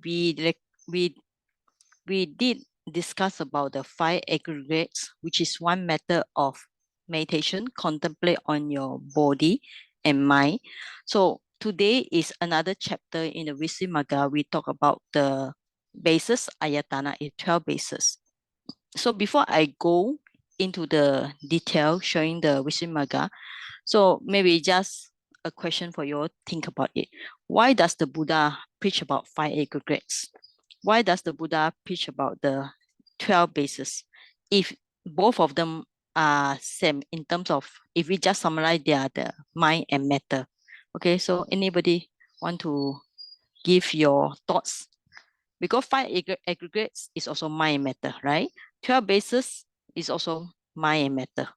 we did discuss about the 5 aggregates, which is one method of meditation, contemplate on your body and mind. So today is another chapter in the Visuddhimagga. We talk about the bases, ayatana, 12 bases. So before I go into the detail showing the Visuddhimagga, so maybe just a question for you all, think about it. Why does the Buddha preach about 5 aggregates? Why does the Buddha preach about the 12 bases? If both of them are same in terms of, if we just summarize, they are the mind and matter. Okay, so anybody want to give your thoughts? Because 5 aggregates is also mind and matter, right? 12 bases is also mind and matter.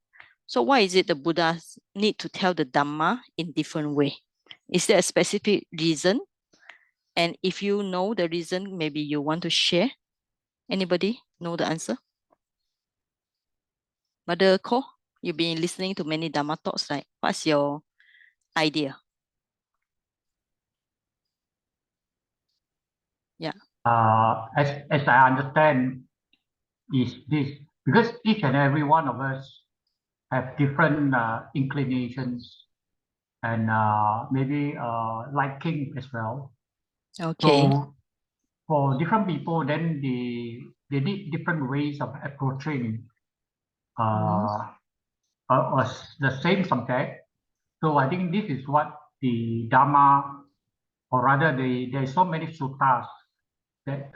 So why is it the Buddha need to tell the Dhamma in different way? Is there a specific reason? And if you know the reason, maybe you want to share. Anybody know the answer? Mother Ko, you've been listening to many Dhamma talks, right? What's your idea? Yeah. As I understand, is this because each and every one of us have different inclinations and maybe liking as well. Okay. So for different people, then they need different ways of approaching the same subject. So I think this is what the Dharma, or rather, there's so many suttas that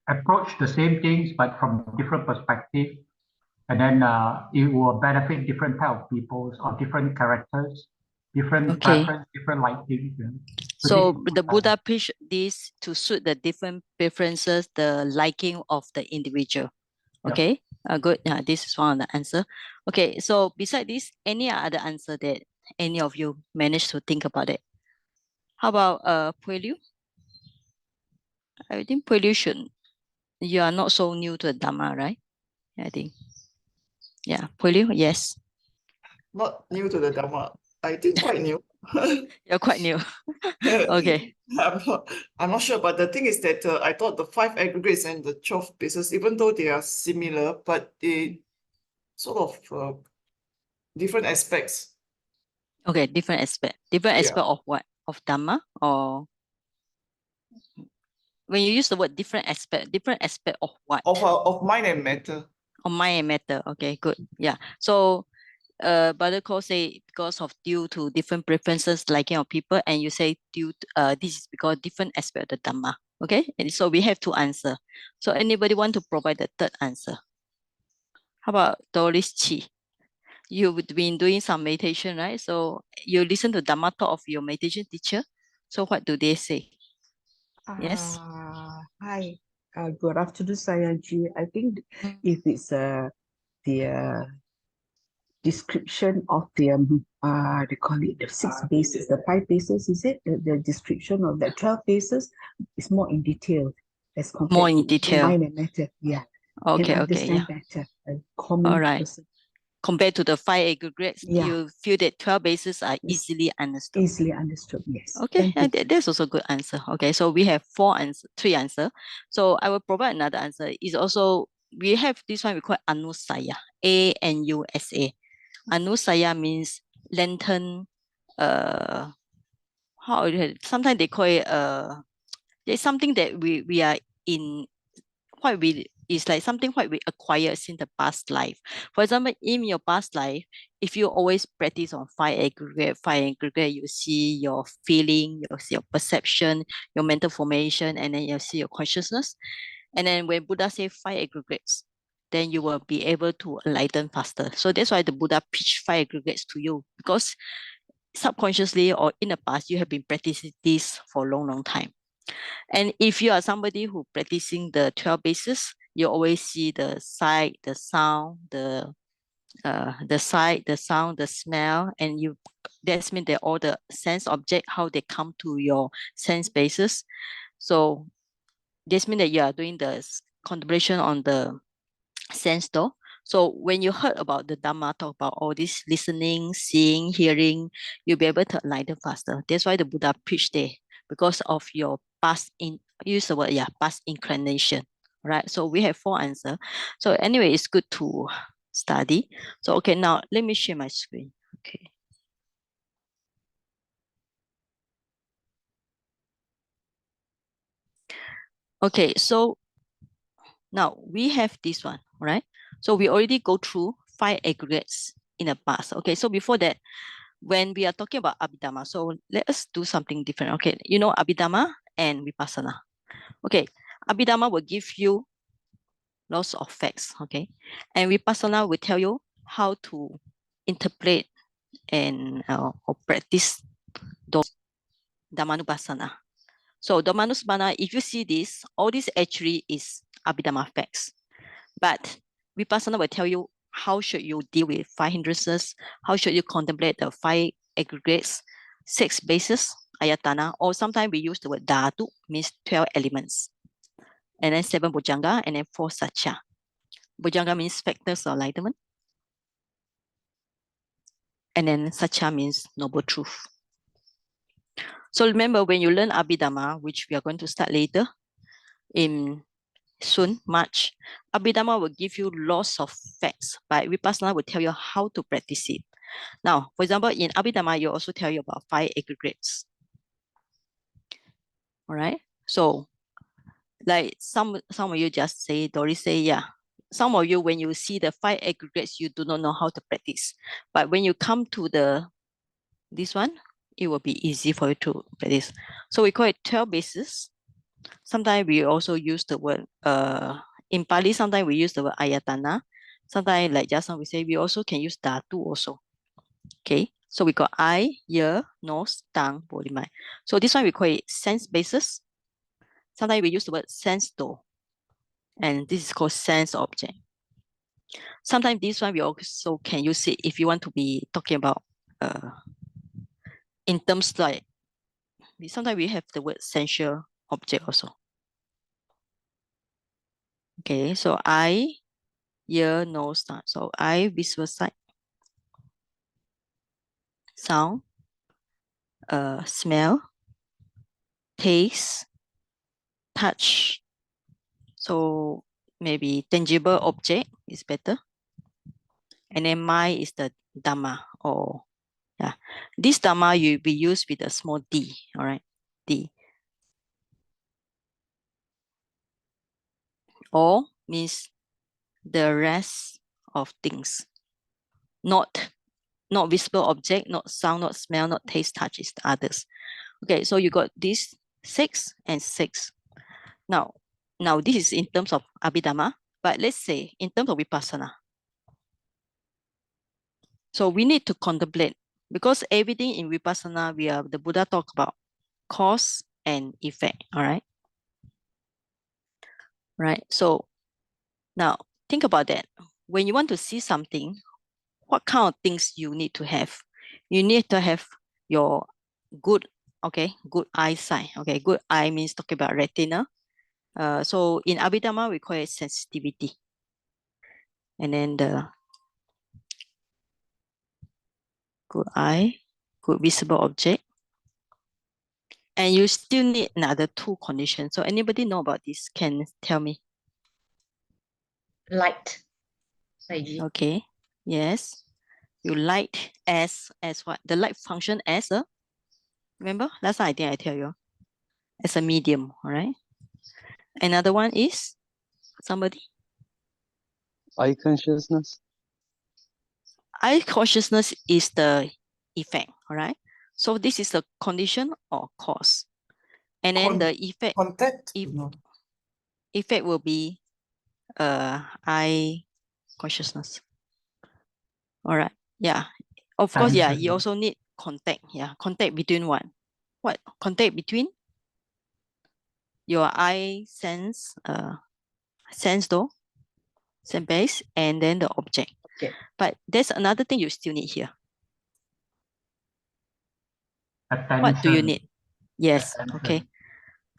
approach the same things but from different perspective, and then it will benefit different type of people or different characters, different Okay. preference, different liking. So the Buddha preached this to suit the different preferences, the liking of the individual. Okay, good. Yeah, this is one of the answer. Okay, so beside this, any other answer that any of you managed to think about it? How about Pui Liu? I think Pui Liu should, you are not so new to the Dhamma, right? I think. Yeah, Pui Liu, yes. Not new to the Dhamma. I think quite new. You're quite new. Okay. I'm not sure, but the thing is that I thought the 5 aggregates and the 12 bases, even though they are similar, but they sort of different aspects. Okay, different aspect. Different Yeah. aspect of what? Of Dhamma? Or when you use the word different aspect of what? Of mind and matter. Of mind and matter. Okay, good. Yeah. So Brother Cole say because of due to different preferences, liking of people, and you say due to, this is because different aspect of the Dhamma. Okay, and so we have to answer. So anybody want to provide the third answer? How about Doris Chi? You've been doing some meditation, right? So you listen to Dhamma talk of your meditation teacher. So what do they say? Yes. Hi. Good afternoon, Sayaji. I think if it's the description of the they call it the 6 bases, the 5 bases, is it? The description of the 12 bases is more in detail as compared More in to detail. mind and matter. Yeah. Okay, Can okay, yeah. understand better. A common All right. person. Compared to the 5 aggregates, Yeah. you feel that 12 bases are Yes. easily understood. Easily understood, yes. Okay, Thank you. that's also a good answer. Okay, so we have 3 answers. So I will provide another answer. Is also, we have this one we call Anusaya, A-N-U-S-A. Anusaya means lantern, sometimes they call it, there's something that we are in, what we, is like something what we acquired in the past life. For example, in your past life, if you always practice on 5 aggregate, you see your feeling, you see your perception, your mental formation, and then you see your consciousness. And then when Buddha say 5 aggregates, then you will be able to enlighten faster. So that's why the Buddha preached 5 aggregates to you, because subconsciously or in the past, you have been practicing this for a long, long time. And if you are somebody who practicing the 12 bases, you always see the sight, the sound, the sight, the sound, the smell, and you, that's mean that all the sense object, how they come to your sense bases. So this means that you are doing the contemplation on the sense door. So when you heard about the Dhamma talk about all this listening, seeing, hearing, you'll be able to enlighten faster. That's why the Buddha preached there, because of your past in use the word, yeah, past inclination, right? So we have 4 answers. So anyway, it's good to study. So, okay, now let me share my screen. Okay. Okay, so now we have this one, right? So we already go through 5 aggregates in the past. Okay, so before that, when we are talking about Abhidhamma, so let us do something different. Okay, you know Abhidhamma and Vipassana. Okay, Abhidhamma will give you lots of facts, okay? And Vipassana will tell you how to interpret and or practice those Dhammanupassana. So Dhammanupassana, if you see this, all this actually is Abhidhamma facts. But Vipassana will tell you how should you deal with 5 hindrances, how should you contemplate the 5 aggregates, 6 bases, ayatana, or sometimes we use the word dhatu, means 12 elements, and then 7 bhujanga, and then 4 satya. Bhujanga means factors of enlightenment, and then satya means noble truth. So remember, when you learn Abhidhamma, which we are going to start later in soon, March, Abhidhamma will give you lots of facts, but Vipassana will tell you how to practice it. Now, for example, in Abhidhamma, you also tell you about 5 aggregates. All right. So, like some of you just say, Doris say, yeah. Some of you, when you see the 5 aggregates, you do not know how to practice. But when you come to this one, it will be easy for you to practice. So we call it 12 bases. Sometimes we also use the word, in Pali, sometimes we use the word ayatana. Sometimes, like just now we say, we also can use dhatu also. Okay, so we got eye, ear, nose, tongue, body, mind. So this one we call it sense basis. Sometimes we use the word sense door, and this is called sense object. Sometimes this one we also can use it if you want to be talking about in terms like, sometimes we have the word sensual object also. Okay, so eye, ear, nose, tongue. So eye, visual sight, sound, smell, taste, touch. So maybe tangible object is better. And then mind is the Dhamma, or yeah. This Dhamma you be used with a small d, all right? D. Or means the rest of things. Not visible object, not sound, not smell, not taste, touch, is the others. Okay, so you got these 6 and 6. Now this is in terms of Abhidhamma, but let's say in terms of Vipassana. So we need to contemplate, because everything in Vipassana, the Buddha talk about cause and effect, all right? Right, so now think about that. When you want to see something, what kind of things you need to have? You need to have your good eyesight. Okay, good eye means talking about retina. So in Abhidhamma, we call it sensitivity. And then the good eye, good visible object. And you still need another 2 conditions. So anybody know about this? Can tell me. Light. Saiji. Okay, yes. You light as what? The light function as a, remember? Last time I think I tell you, as a medium, all right? Another one is, somebody? Eye consciousness. Eye consciousness is the effect, all right? So this is the condition or cause. And then the effect, Contact. effect will be eye consciousness. All right, yeah. Of course, yeah, you also need contact, yeah. Contact between what? What? Contact between your eye sense, sense base, and then the object. Okay. But there's another thing you still need here. Attention. What do you need? Yes, Attention. okay.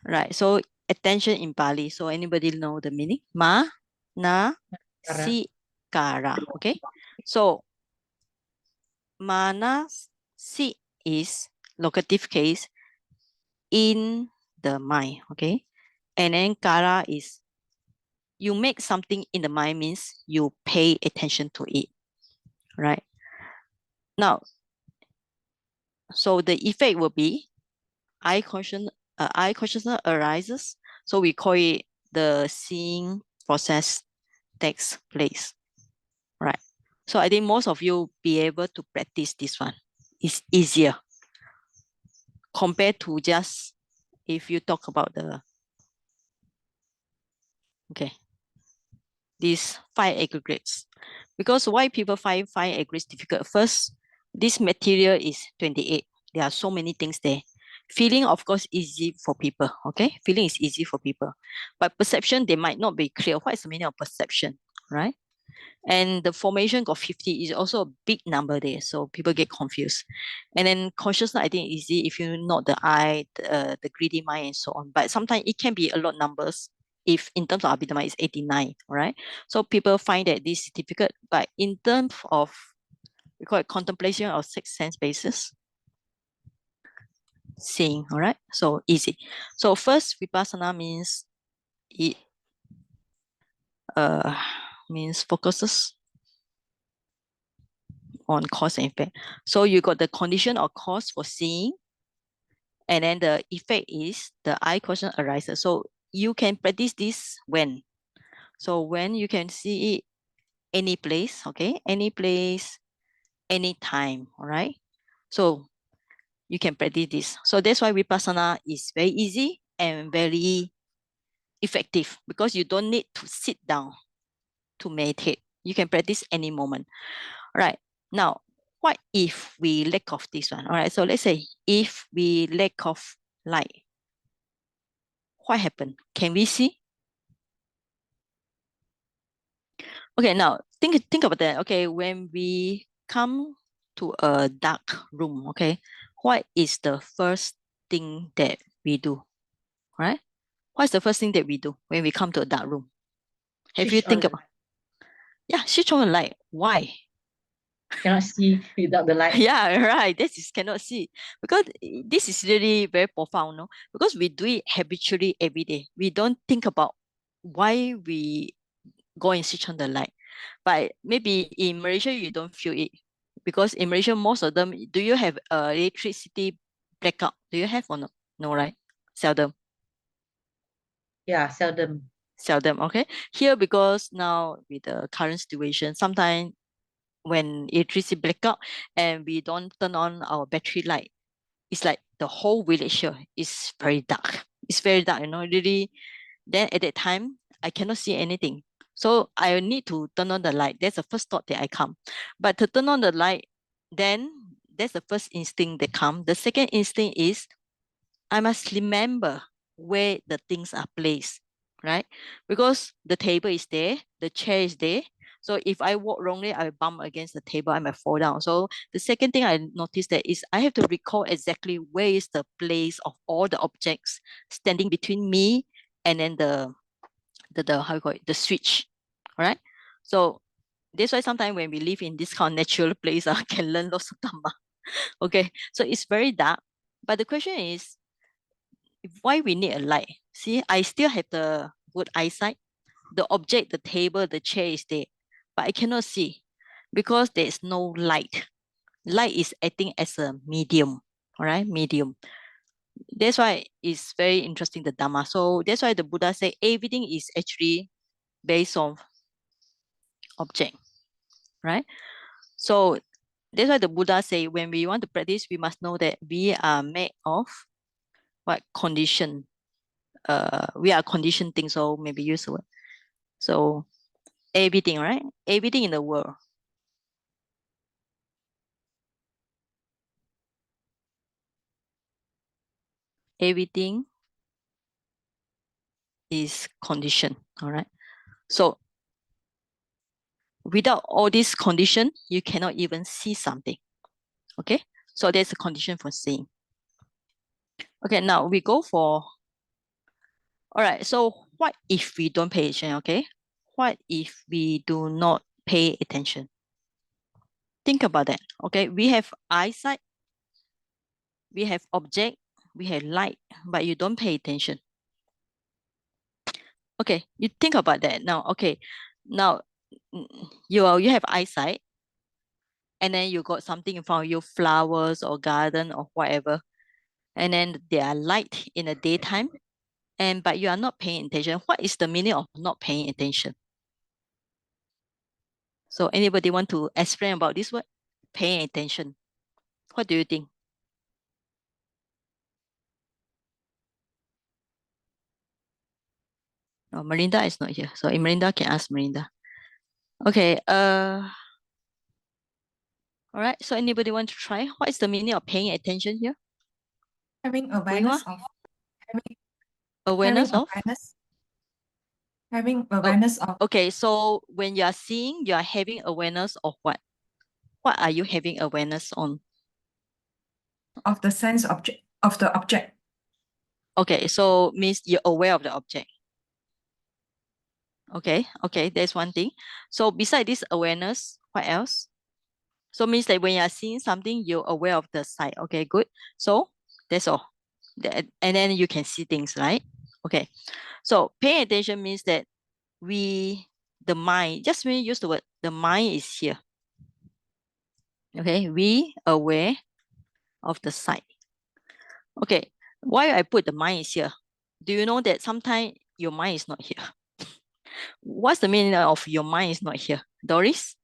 Right, so attention in Pali. So anybody know the meaning? Ma, na, si, kara. Okay, so mana, si is locative case in the mind. Okay, And then kara is you make something in the mind means you pay attention to it, right? Now, so the effect will be eye consciousness arises. So we call it the seeing process takes place, right? So I think most of you be able to practice this one. It's easier compared to just if you talk about the, okay, these 5 aggregates. Because why people find 5 aggregates difficult? First, this material is 28. There are so many things there. Feeling, of course, easy for people, okay? Feeling is easy for people. But perception, they might not be clear. What is the meaning of perception, right? And the formation got 50 is also a big number there. So people get confused. And then consciousness, I think, easy if you know the eye, the greedy mind, and so on. But sometimes it can be a lot of numbers. If in terms of Abhidhamma, it's 89, right? So people find that this is difficult. But in terms of, we call it contemplation of 6 sense basis, seeing, all right? So easy. So first, vipassana means it means focuses on cause and effect. So you got the condition or cause for seeing, and then the effect is the eye consciousness arises. So you can practice this when. So when you can see it any place, okay? Any place, any time, all right? So you can practice this. So that's why Vipassana is very easy and very effective because you don't need to sit down to meditate. You can practice any moment. All right. Now, what if we lack of this one? All right. So let's say if we lack of light, what happened? Can we see? Okay, now think about that. Okay, when we come to a dark room, okay, what is the first thing that we do? Right? What's the first thing that we do when we come to a dark room? Have you Switch on think about? Yeah, switch on the light. Why? cannot see without the light. Yeah, right. This is cannot see because this is really very profound, no? Because we do it habitually every day. We don't think about why we go and switch on the light. But maybe in Malaysia you don't feel it because in Malaysia most of them, do you have electricity blackout? Do you have or not? No, right? Seldom. Yeah, seldom. Seldom. Okay. Here because now with the current situation, sometimes when electricity blackout and we don't turn on our battery light, it's like the whole village here is very dark. It's very dark, really. Then at that time, I cannot see anything. So I need to turn on the light. That's the first thought that I come. But to turn on the light, then that's the first instinct that come. The second instinct is I must remember where the things are placed, right? Because the table is there, the chair is there. So if I walk wrongly, I bump against the table, I might fall down. So the second thing I noticed that is I have to recall exactly where is the place of all the objects standing between me and then the how you call it, the switch. All right. So that's why sometimes when we live in this kind of natural place, I can learn lots of dhamma. Okay. So it's very dark. But the question is, why we need a light? See, I still have the good eyesight. The object, the table, the chair is there, but I cannot see because there is no light. Light is acting as a medium, all right, medium. That's why it's very interesting, the Dhamma. So that's why the Buddha said everything is actually based on object, right? So that's why the Buddha say when we want to practice, we must know that we are made of what condition. We are conditioned things, so maybe use the word. So everything, right? Everything in the world. Everything is condition, all right? So without all this condition, you cannot even see something, okay? So there's a condition for seeing. Okay, now we go for, all right, so what if we don't pay attention, okay? What if we do not pay attention? Think about that, okay? We have eyesight, we have object, we have light, but you don't pay attention. Okay, you think about that now. Okay, now you have eyesight, and then you got something in front of you, flowers or garden or whatever, and then there are light in the daytime, and but you are not paying attention. What is the meaning of not paying attention? So anybody want to explain about this word? Paying attention. What do you think? Oh, Melinda is not here. So Melinda can ask Melinda. Okay, all right. So anybody want to try? What is the meaning of paying attention here? Having Wei awareness Hua? of having Awareness of? having awareness of Okay, so when you are seeing, you are having awareness of what? What are you having awareness on? the sense object of the object. Okay, so means you're aware of the object. Okay, there's one thing. So beside this awareness, what else? So means that when you are seeing something, you're aware of the sight. Okay, good. So that's all. And then you can see things, right? Okay. So paying attention means that the mind, just when you use the word, the mind is here. Okay, we aware of the sight. Okay, why I put the mind is here? Do you know that sometimes your mind is not here? What's the meaning of your mind is not here? Doris?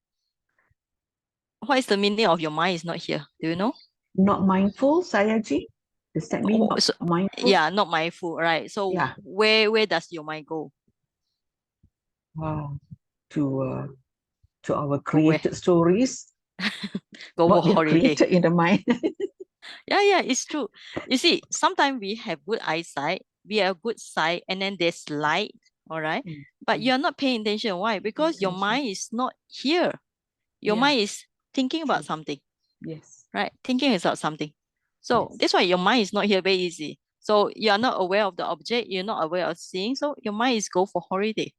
What is the meaning of your mind is not here? Do you know? Not mindful, Sayaji? Does that mean not So, mindful? yeah, not mindful, right? So Yeah. where does your mind go? Wow. To our Go where? created stories, Go what for we have holiday. created in the mind. Yeah, it's true. You see, sometimes we have good eyesight, we have good sight, and then there's light, all right? But you're not paying attention. Why? Because your mind is not here. Your Yeah. mind is thinking about True. something, Yes. right? Thinking about something. So Yes. that's why your mind is not here very easy. So you're not aware of the object, you're not aware of seeing, so your mind is go for holiday.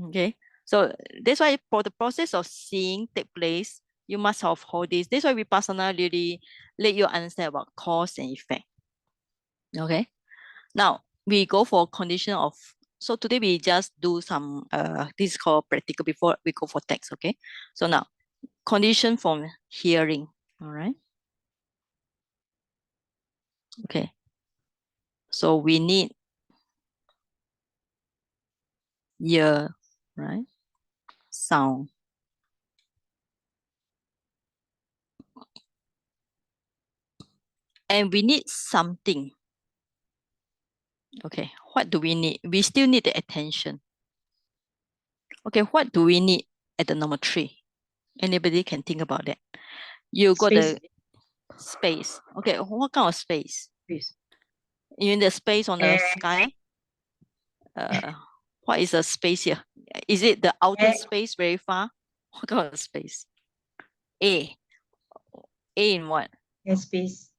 Okay. So that's why for the process of seeing take place, you must have all this. That's why Vipassana really let you understand about cause and effect. Okay. Now we go for condition of, so today we just do some this is called practical before we go for text. Okay. So now condition from hearing. All right. Okay. So we need ear, right? Sound. And we need something. Okay, what do we need? We still need the attention. Okay, what do we need at the number 3? Anybody can think about that. You got the space. Okay, what kind of space? Space. You mean the space on the sky? What is the space here? Is it the outer space very far? What kind of space? A. A in what? Space.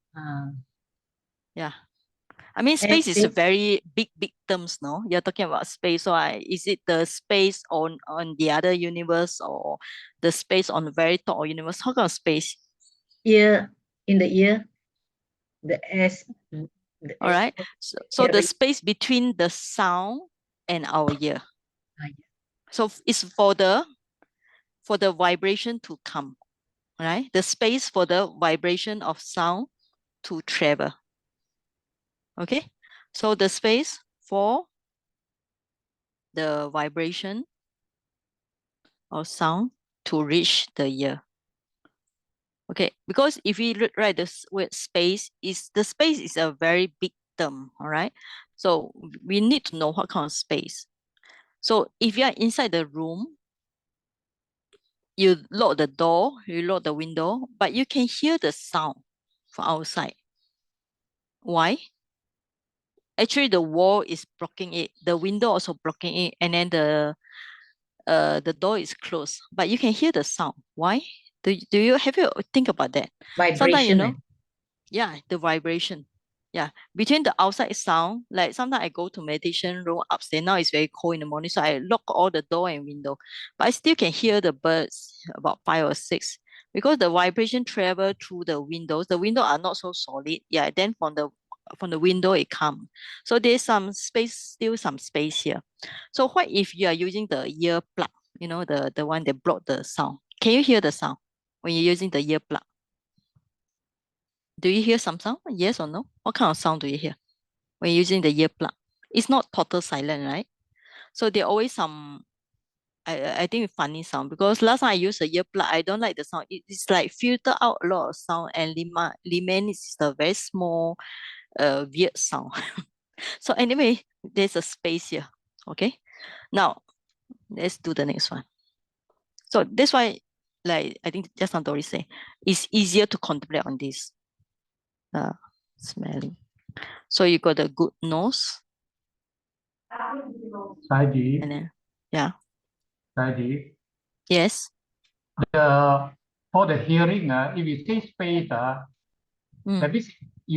Yeah. I mean, space is a Space. very big terms, no? You're talking about space. So is it the space on the other universe or the space on the very top of universe? How kind of space? Ear, in the ear. The S. All right. So the space between the sound and our ear. So it's for the vibration to come, right? The space for the vibration of sound to travel. Okay. So the space for the vibration of sound to reach the ear. Okay, because if we write this word space, the space is a very big term, all right? So we need to know what kind of space. So if you are inside the room, you lock the door, you lock the window, but you can hear the sound from outside. Why? Actually, the wall is blocking it, the window also blocking it, and then the door is closed, but you can hear the sound. Why? Have you think about that? Sometimes, Vibration. Yeah, the vibration. Yeah, between the outside sound, like sometimes I go to meditation room upstairs. Now it's very cold in the morning, so I lock all the door and window, but I still can hear the birds, about 5 or 6, because the vibration travel through the windows. The window are not so solid. Yeah, then from the from the window, it come. So there's some space, still some space here. So what if you are using the ear plug, you know, the one that block the sound? Can you hear the sound when you're using the ear plug? Do you hear some sound? Yes or no? What kind of sound do you hear when you're using the ear plug? It's not total silent, right? So there always some, I think funny sound, because last time I used a earplug, I don't like the sound. It's like filter out a lot of sound, and Liman is a very small, weird sound. So anyway, there's a space here. Okay, now let's do the next one. So that's why, like I think just now Dory say, it's easier to contemplate on this. Smelling. So you got a good nose, Saji, and then yeah, Saji. yes. For the hearing, if you say space, Mm. that means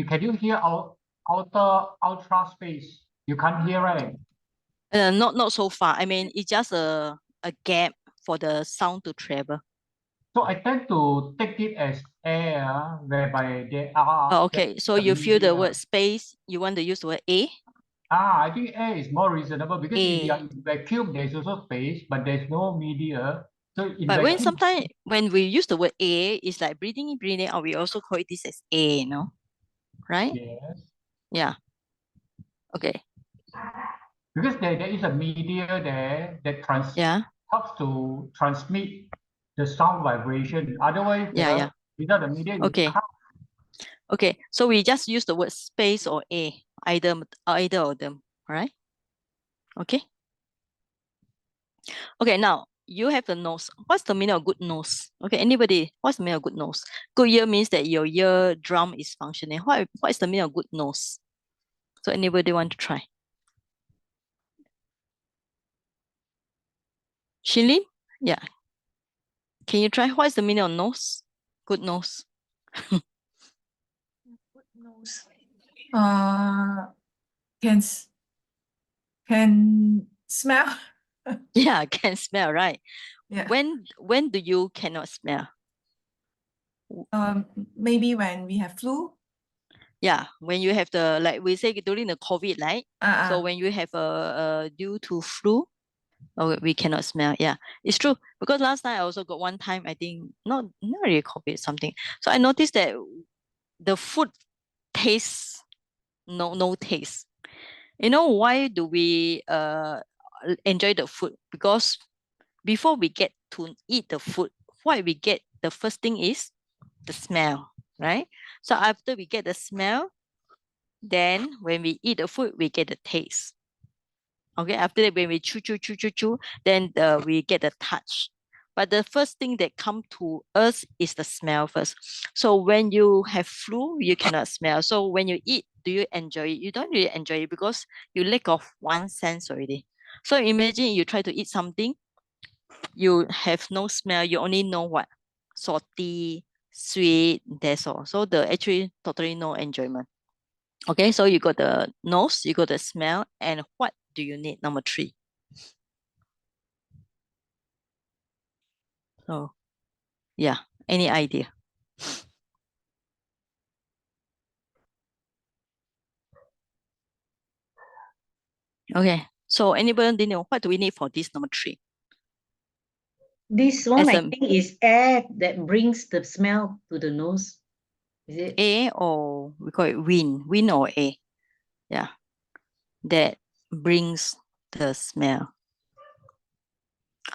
can you hear ultra space? You can't hear, right? Not so far. I mean, it's just a gap for the sound to travel. So I tend to take it as air, whereby there are. Oh, okay, so the you feel the media. word space, you want to use the word A? I think air is more reasonable because if you A. are in vacuum, there's also space, but there's no media. So in But when vacuum, sometimes when we use the word A, it's like breathing in, breathing out, we also call it this as A, no? Right? yes, Yeah. Okay. because there is a media there that Yeah. helps to transmit the sound vibration. Otherwise, Yeah. without the media, you Okay. can't. Okay. So we just use the word space or A, either of them. All right? Okay. Okay, now you have a nose. What's the meaning of good nose? Okay, anybody, what's the meaning of good nose? Good ear means that your ear drum is functioning. What is the meaning of good nose? So anybody want to try? Shinlin? Yeah. Can you try? What is the meaning of nose? Good nose. Nose. Can can smell. Yeah, can smell, right? Yeah. When do you cannot smell? Maybe when we have flu. Yeah, when you have the, like we say during the COVID, right? So Uh, when you have a due to flu, we cannot smell. Yeah, it's true. Because last time I also got one time, I think not really COVID something. So I noticed that the food tastes no taste. You know why do we enjoy the food? Because before we get to eat the food, what we get, the first thing is the smell, right? So after we get the smell, then when we eat the food, we get the taste. Okay, after that, when we chew, then we get the touch. But the first thing that come to us is the smell first. So when you have flu, you cannot smell. So when you eat, do you enjoy it? You don't really enjoy it because you lack of one sense already. So imagine you try to eat something, you have no smell, you only know what? Salty, sweet, that's all. So the actually totally no enjoyment. Okay, so you got the nose, you got the smell, and what do you need? Number 3. So yeah, any idea? Okay, so anybody know what do we need for this number 3? This one, As I a think, is air that brings the smell to the nose. Is it? A, or we call it wind or A. Yeah, that brings the smell.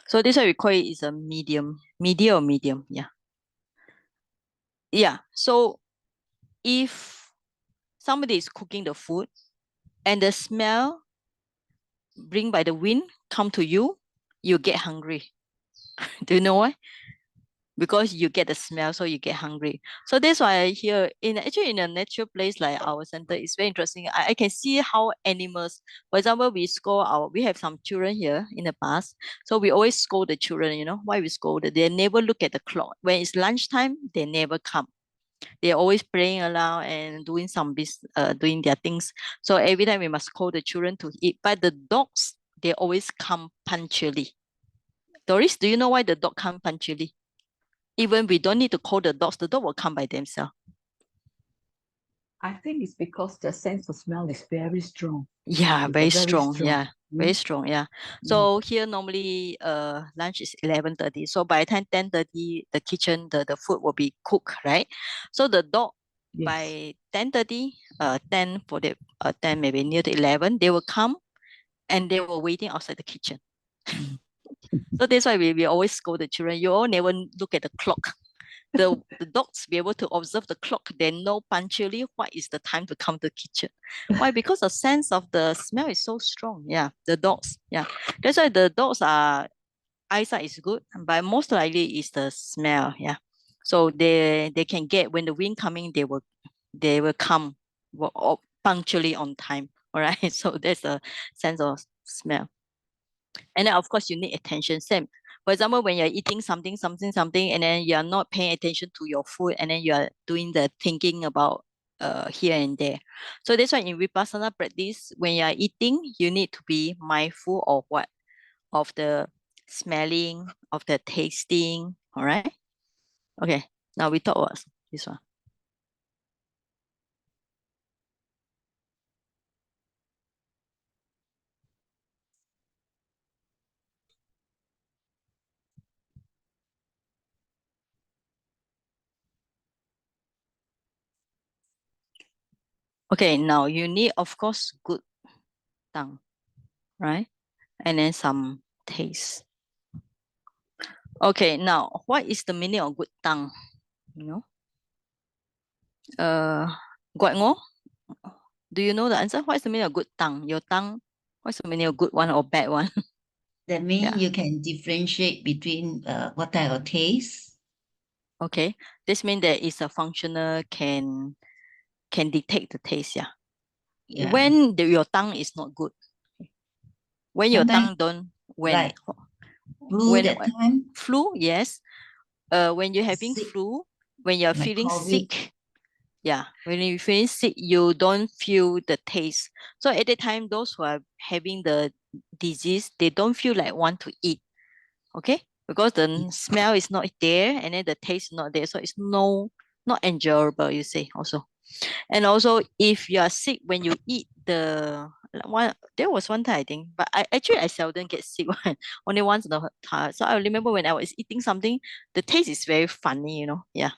So this one we call it is a medium, media or medium. Yeah. Yeah. So if somebody is cooking the food and the smell bring by the wind come to you, you get hungry. Do you know why? Because you get the smell, so you get hungry. So that's why I hear actually in a natural place like our center, it's very interesting. I can see how animals, for example, we have some children here in the past. So we always scold the children, why we scold them? They never look at the clock. When it's lunchtime, they never come. They're always playing around and doing doing their things. So every time we must call the children to eat. But the dogs, they always come punctually. Doris, do you know why the dog come punctually? Even we don't need to call the dogs will come by themselves. I think it's because the sense of smell is very strong. Yeah, It's very very strong. strong. Yeah, very Mm. strong. Yeah. So here normally lunch is 11:30. So by the time 10:30, the kitchen, the food will be cooked, right? So the dog Yes. by 10:30, 10 for the 10 maybe near to 11, they will come and they were waiting outside the kitchen. So that's why we always scold the children. You all never look at the clock. The dogs be able to observe the clock. They know punctually what is the time to come to the kitchen. Why? Because the sense of the smell is so strong. Yeah, the dogs. Yeah, that's why the dogs are eyesight is good, but most likely is the smell. Yeah, so they can get when the wind coming, they will come punctually on time. All right, so that's a sense of smell. And then of course you need attention. Same. For example, when you're eating something, and then you are not paying attention to your food, and then you are doing the thinking about here and there. So that's why in Vipassana practice, when you are eating, you need to be mindful of what? Of the smelling, of the tasting. All right. Okay. Now we talk about this one. Okay, now you need, of course, good tongue, right? And then some taste. Okay, now what is the meaning of good tongue? You know, Guat Ngo, do you know the answer? What is the meaning of good tongue? Your tongue, what's the meaning of good one or bad one? That means Yeah. you can differentiate between what type of taste. Okay, this means that it's a functional can detect the taste. Yeah. Yeah. When your tongue is not good, when your Sometimes tongue don't like flu when that time, flu, yes. When you're having sick, flu, when you're like feeling COVID. sick, yeah, when you feel sick, you don't feel the taste. So at the time, those who are having the disease, they don't feel like want to eat. Okay, because the smell is not there, and then the taste is not there, so it's not enjoyable. You say also, and also if you are sick when you eat the one, there was one time I think, but I seldom get sick one, only once in a time. So I remember when I was eating something, the taste is very funny, yeah.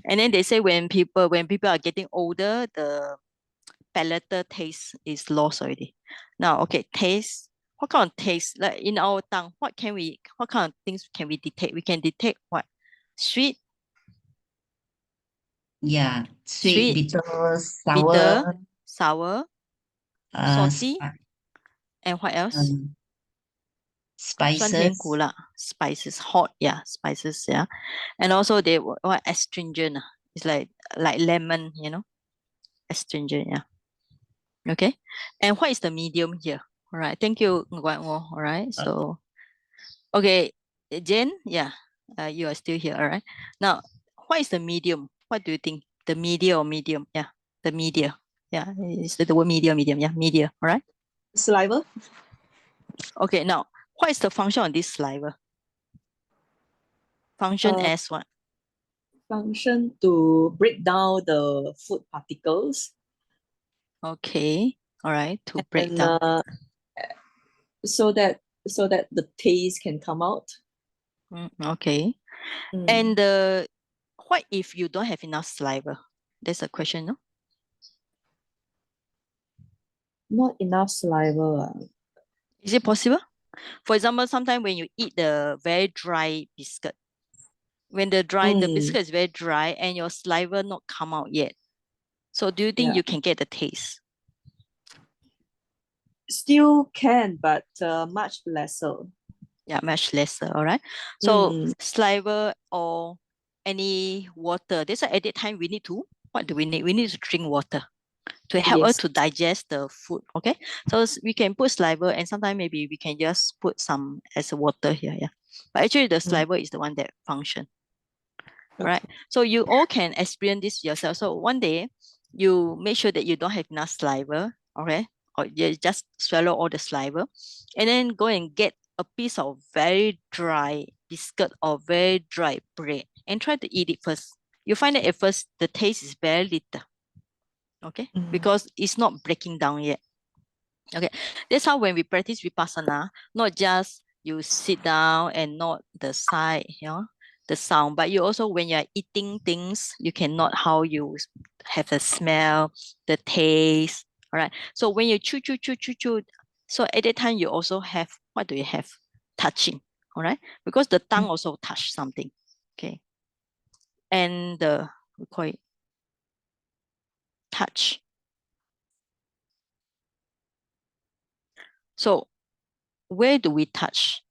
And then they say when people are getting older, the palatal taste is lost already. Now, okay, taste. What kind of taste? Like in our tongue, what kind of things can we detect? We can detect what? Sweet, Yeah, sweet, bitter, bitter, sour, sour, uh, salty, spi- and what else? um, 酸甜苦 spices.辣 spices, hot, yeah, spices, yeah. And also they what astringent, it's like lemon, astringent, yeah. Okay. And what is the medium here? All right. Thank you, Nguyen Ngo. All right. So, okay, Jen, yeah, you are still here. All right. Now, what is the medium? What do you think? The media or medium? Yeah, the media. Yeah, is the word media, medium? Yeah, media. All right. Saliva. Okay. Now, what is the function of this saliva? Function Uh, as what? Function to break down the food particles Okay. All right. To break and down. so that the taste can come out. Okay. Mm. And what if you don't have enough saliva? That's a question, no? Not enough saliva. Is it possible? For example, sometimes when you eat the very dry biscuit, when the biscuit is very dry and your saliva not come out yet. So do you think Yeah. you can get the taste? Still can, but much lesser. Yeah, much lesser. All right. So saliva or any water. That's why at that time we need to, what do we need? We need to drink water to help us Yes. to digest the food. Okay. So we can put saliva and sometimes maybe we can just put some as a water here. Yeah. But actually the saliva is the one that function. Right. So you all can experience this yourself. So one day you make sure that you don't have enough saliva, okay? Or you just swallow all the saliva and then go and get a piece of very dry biscuit or very dry bread and try to eat it first. You find that at first the taste is very little. Okay, because it's not breaking down yet. Okay, that's how when we practice Vipassana, not just you sit down and not the sight, the sound, but you also, when you're eating things, you cannot how you have the smell, the taste. All right. So when you chew, so at that time you also have, what do you have? Touching. All right. Because the tongue also touch something. Okay. And we call it touch. So where do we touch?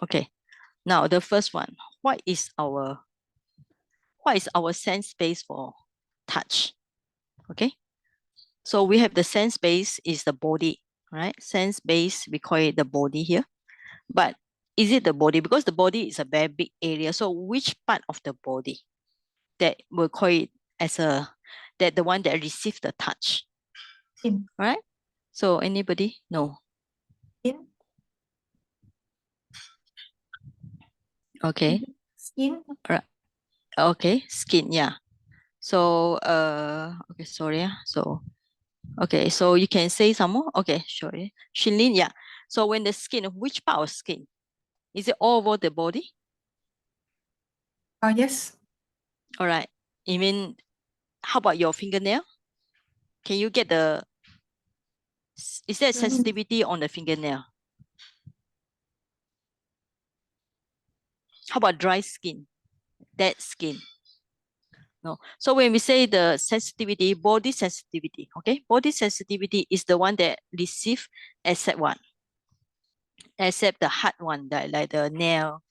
Okay. Now the first one, what is our sense space for touch? Okay. So we have the sense base is the body, right? Sense base, we call it the body here. But is it the body? Because the body is a very big area. So which part of the body that we'll call it as the one that receives the touch? Skin. Right? So anybody? No. Skin. Okay. Skin. Right. Okay. Skin, yeah. So okay, sorry. So okay, so you can say some more. Okay, sure. Shinlin, yeah. So when the skin, which part of skin? Is it all over the body? Yes. All right. You mean, how about your fingernail? Can you get is there sensitivity on the fingernail? How about dry skin? Dead skin? No. So when we say the sensitivity, body sensitivity, okay? Body sensitivity is the one that receive except what? Except the hard one, like the nail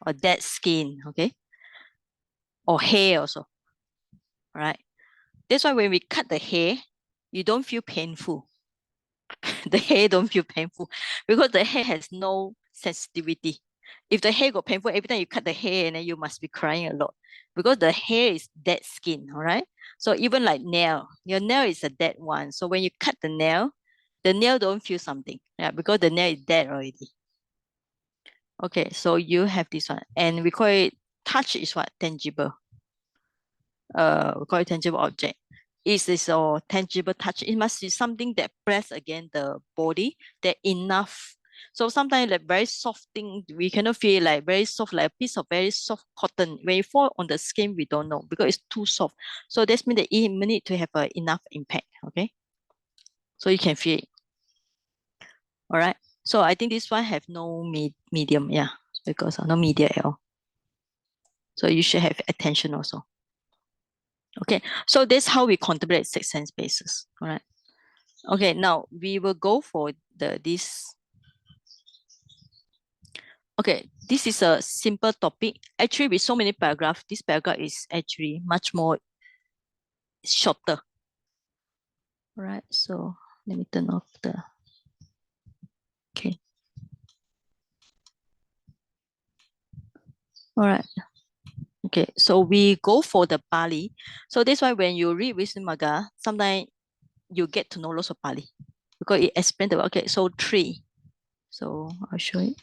or dead skin, okay? Or hair also, right? That's why when we cut the hair, you don't feel painful. The hair don't feel painful because the hair has no sensitivity. If the hair got painful, every time you cut the hair and then you must be crying a lot because the hair is dead skin, all right? So even like nail, your nail is a dead one. So when you cut the nail don't feel something, yeah, because the nail is dead already. Okay, so you have this one, and we call it touch is what? Tangible. We call it tangible object. Is this a tangible touch? It must be something that press against the body that enough. So sometimes like very soft thing, we cannot feel like very soft, like a piece of very soft cotton. When it fall on the skin, we don't know because it's too soft. So that means that it need to have enough impact. Okay. So you can feel it. All right. So I think this one have no medium. Yeah. Because no media at all. So you should have attention also. Okay, so that's how we contemplate six sense bases. All right. Okay, now we will go for this. Okay, this is a simple topic. Actually, with so many paragraphs, this paragraph is actually much more shorter. All right, so let me turn off the. Okay. All right. Okay, so we go for the Pali. So that's why when you read Visuddhimagga, sometimes you get to know lots of Pali because it explains about, okay, so 3. So I'll show it.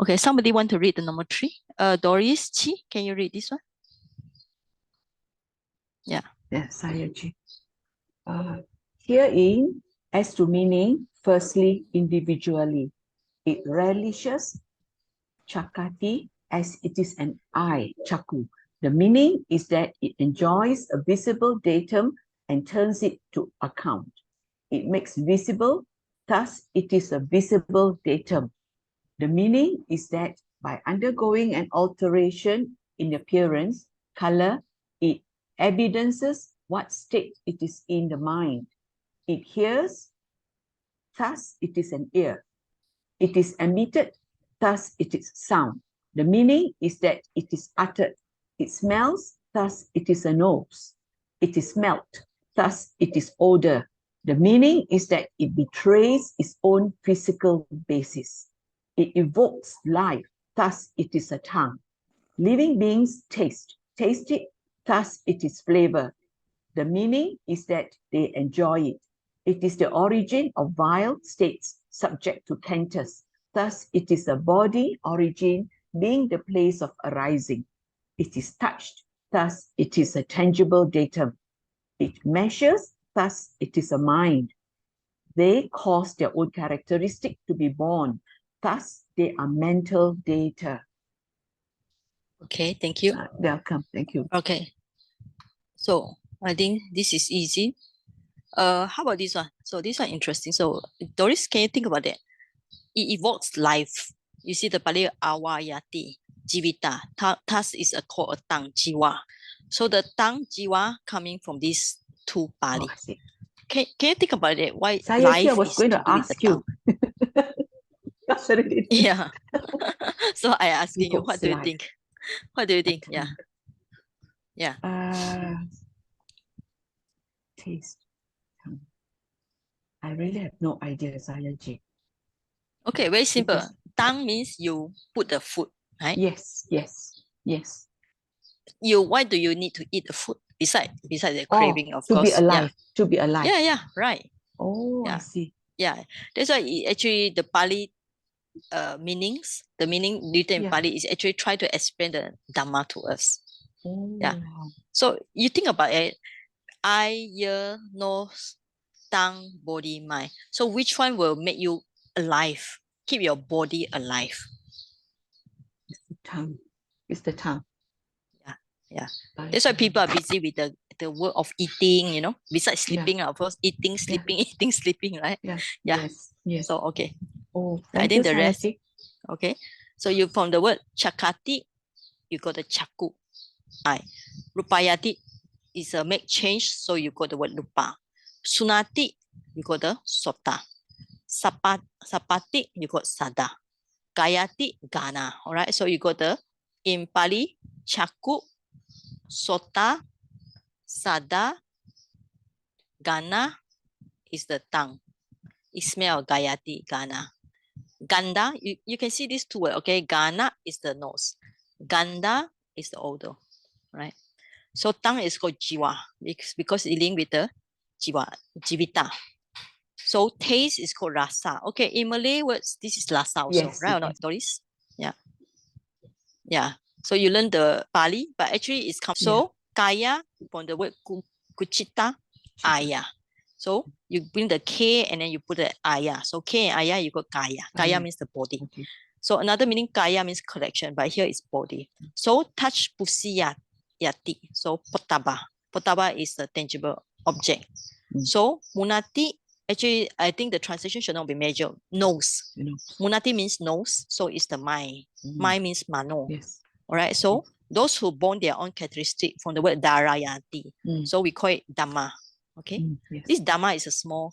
Okay, somebody want to read the number 3? Doris Chi, can you read this one? Yeah. Yes, Sayaji. Herein, as to meaning, firstly, individually, it relishes chakati as it is an eye, chaku. The meaning is that it enjoys a visible datum and turns it to account. It makes visible, thus it is a visible datum. The meaning is that by undergoing an alteration in appearance, color, it evidences what state it is in the mind. It hears, thus it is an ear. It is emitted, thus it is sound. The meaning is that it is uttered. It smells, thus it is a nose. It is smelt, thus it is odor. The meaning is that it betrays its own physical basis. It evokes life, thus it is a tongue. Living beings taste it, thus it is flavor. The meaning is that they enjoy it. It is the origin of vile states subject to cantus. Thus, it is a body origin being the place of arising. It is touched, thus it is a tangible datum. It measures, thus it is a mind. They cause their own characteristic to be born, thus they are mental data. Okay, thank you. Welcome, thank you. Okay. So I think this is easy. How about this one? So this one interesting. So Doris, can you think about that? It evokes life. You see the Pali awayati, jivita. Tas is called a tang, jiwa. So the tang, jiwa coming from these two Pali. Oh, I see. Can you think about it? Why Saya life I was is going to do with the ask you. tongue? Yeah. So I asking you, what do you Evokes think? What do you think? Yeah. tongue. Yeah. Taste. Tongue. I really have no idea, Saya Ji. Okay, very simple. Because- Tongue means you put the food, right? Yes, yes, yes. Why do you need to eat the food? Besides the Oh, craving, of to course. be alive, to be alive. Yeah, right. Oh, I Yeah. see. Yeah. That's why actually the Pali meanings, the meaning written in Yeah. Pali is actually try to explain the Dhamma to us. Oh, Yeah. So you think about it, eye, ear, nose, tongue, body, mind. So which one will make you alive? Keep your body alive. It's the tongue. It's the tongue. Yeah. That's why people are busy with the work of eating, besides Yeah. sleeping, of course, eating, sleeping, eating, sleeping, right? Yeah. Yeah. Yes. Yes. So, okay. Oh, I thank think you, the rest, Sayaji. okay. So you from the word chakati, you got the chaku, eye. Rupayati is a make change, so you got the word lupa. Sunati, you got the sota. Sapati, you got sada. Gayati, gana. All right. So you got the in Pali, chaku, sota, sada, gana is the tongue. It smell gayati, gana. Ganda, you can see these two words, okay? Gana is the nose. Ganda is the odor, right? So tongue is called jiwa because it linked with the jiwa, jivita. So taste is called rasa. Okay, in Malay words, this is rasa also, Yes, right or not, Doris? Yeah. Yeah. So you learn the Pali, but actually it's come. So kaya from the word kuchita, aya. So you bring the K and then you put the aya. So K and aya, you got kaya. Kaya Aya. means the body. Okay. So another meaning kaya means collection, but here is body. So touch pusi yati. So potaba. Potaba is the tangible object. So munati, actually, I think the translation should not be measured. Nose. Munati means nose, so it's the mind. Mind means mano. Yes. All right. So those who born their own characteristic from the word darayati. So we call it dhamma. Okay. Yes. This dhamma is a small.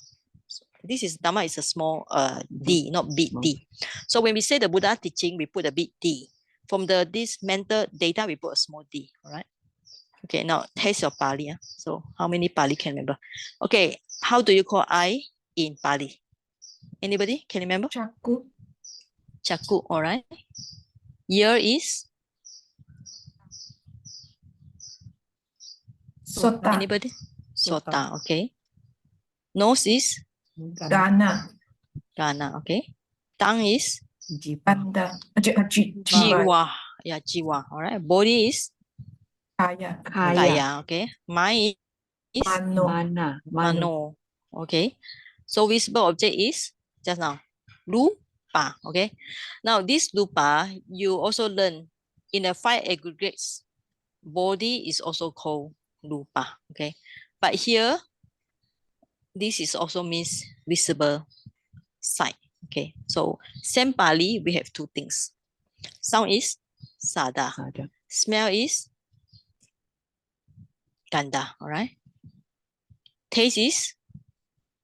Dhamma is a small d, not big d. So when we say the Buddha teaching, we put a big d. From this mental data, we put a small d. All right. Okay. Now test your Pali. So how many Pali can remember? Okay. How do you call eye in Pali? Anybody can remember? Chaku. Chaku. All right. Ear is Sota. anybody? Sota. Okay. Nose is Gana. Gana. Okay. Tongue is Banda. Jiwa. Jiwa. Yeah, Jiwa. All right. Body is Kaya. Kaya. Okay. Mind is Mano. Mano. Okay. So visible object is just now Lupa. Okay. Now this Lupa, you also learn in the 5 aggregates, body is also called Lupa. Okay. But here, this is also means visible sight. Okay. So same Pali, we have 2 things. Sound is sada. Sada. Smell is ganda. All right. Taste is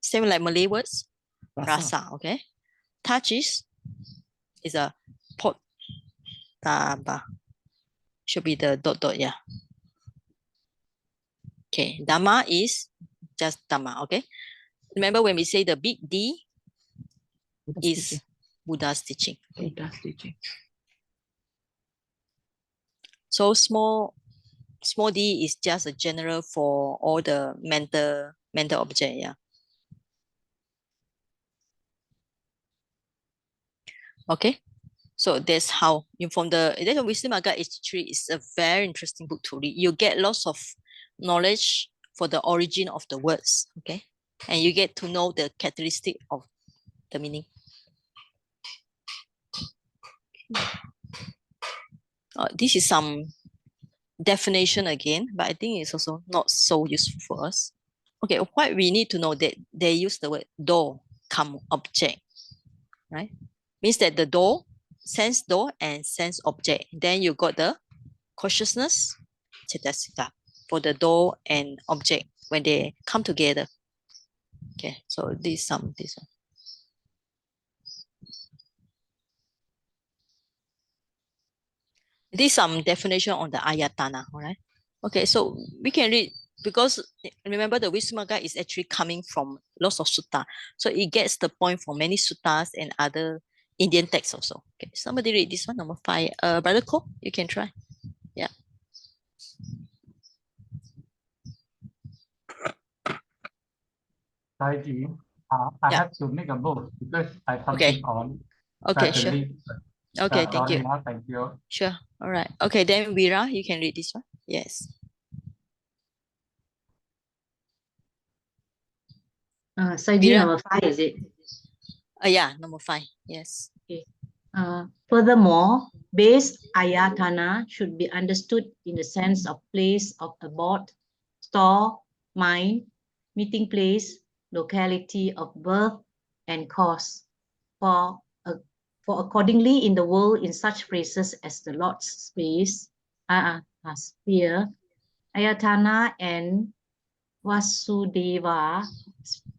same like Malay words. Rasa. Okay. Touch is a pot taba. Should be the dot. Yeah. Okay. Dhamma is just Dhamma. Okay. Remember when we say the big D is Buddha's teaching. Okay. Buddha's teaching. So small d is just a general for all the mental object. Yeah. Okay. So that's how from the Visuddhimagga is a very interesting book to read. You get lots of knowledge for the origin of the words, okay? And you get to know the characteristic of the meaning. This is some definition again, but I think it's also not so useful for us. Okay, what we need to know that they use the word door, come object, right? Means that the door, sense door and sense object. Then you got the consciousness, cetasika, for the door and object when they come together. Okay, so this one. This is some definition on the ayatana, all right? Okay, so we can read, because remember the Visuddhimagga is actually coming from lots of sutta. So it gets the point from many suttas and other Indian texts also. Okay, somebody read this one, number 5. Brother Ko, you can try. Yeah. Saiji, I have to make a move because I have something on. Okay, sure. Okay, thank you. Thank you. Sure. All right. Okay, then Veera, you can read this one. Yes. Saiji, Veera? number 5, is it? Yeah, number 5. Yes. Okay. Furthermore, base ayatana should be understood in the sense of place of abode, store, mind, meeting place, locality of birth, and cause. For accordingly in the world in such phrases as the Lord's space, sphere, ayatana, and Vasudeva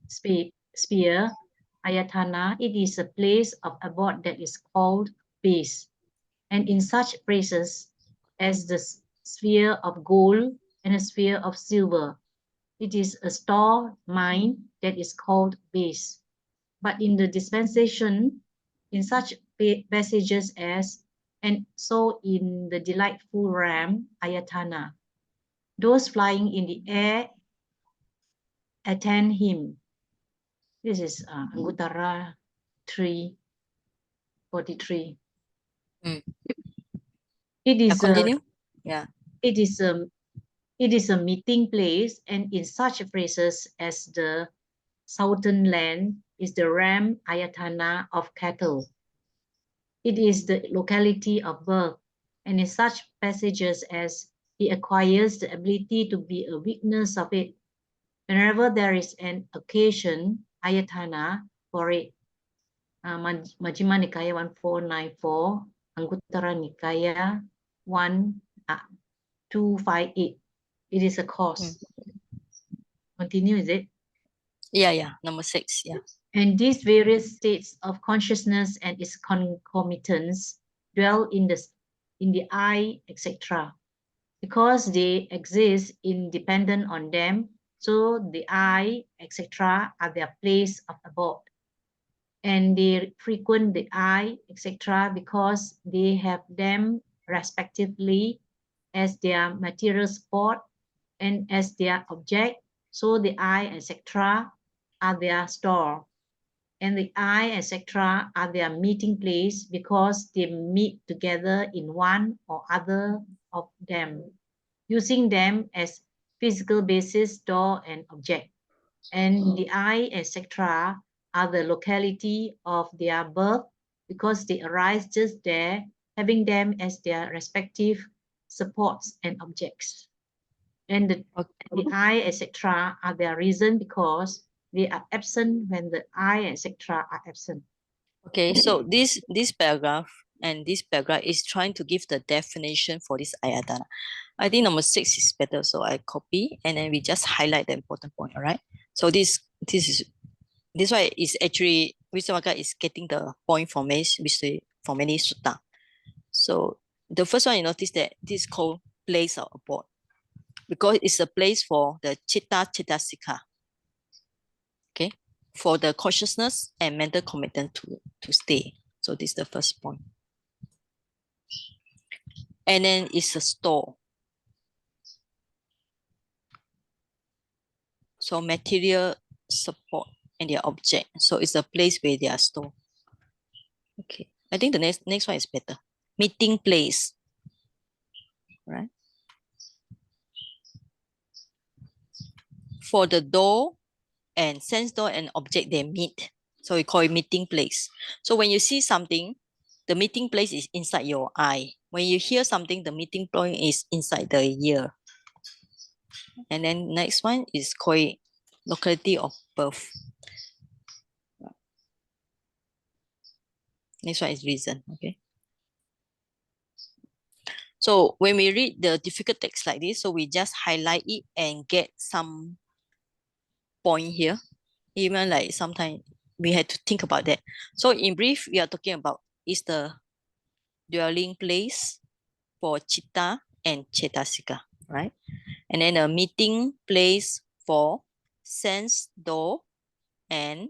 sphere, ayatana, it is a place of abode that is called base. And in such phrases as the sphere of gold and a sphere of silver, it is a store mind that is called base. But in the dispensation, in such passages as, and so in the delightful ram, ayatana, those flying in the air attend him. This is Anguttara 3:43. It is continue. Yeah. It is a meeting place, and in such phrases as the southern land is the ram ayatana of cattle. It is the locality of birth, and in such passages as he acquires the ability to be a witness of it. Whenever there is an occasion, ayatana, for it. Majjhima Nikaya 1494, Anguttara Nikaya 1258. It is a cause. Continue, is it? Yeah, number 6. Yeah. And these various states of consciousness and its concomitants dwell in the I, etc. Because they exist independent on them, so the I, etc. are their place of abode. And they frequent the I, etc. because they have them respectively as their material sport and as their object, so the I, etc. are their store. And the I, etc. are their meeting place because they meet together in one or other of them, using them as physical basis, door, and object. And the I, etc. are the locality of their birth because they arise just there, having them as their respective supports and objects. And the I, etc. are their reason because they are absent when the I, etc. are absent. Okay, so this paragraph and this paragraph is trying to give the definition for this ayatana. I think number 6 is better, so I copy and then we just highlight the important point. All right. So this why is actually Visuddhimagga is getting the point for many sutta. So the first one, you notice that this is called place of abode because it's a place for the chitta cetasika. Okay, for the consciousness and mental commitment to stay. So this is the first point. And then it's a store. So material support and their object. So it's a place where they are stored. Okay. I think the next one is better. Meeting place, right? For the door and sense door and object, they meet. So we call it meeting place. So when you see something, the meeting place is inside your eye. When you hear something, the meeting point is inside the ear. And then next one is called locality of birth. Next one is reason, okay? So when we read the difficult text like this, so we just highlight it and get some point here. Even like sometimes we had to think about that. So in brief, we are talking about is the dwelling place for chitta and cetasika, right? And then a meeting place for sense door and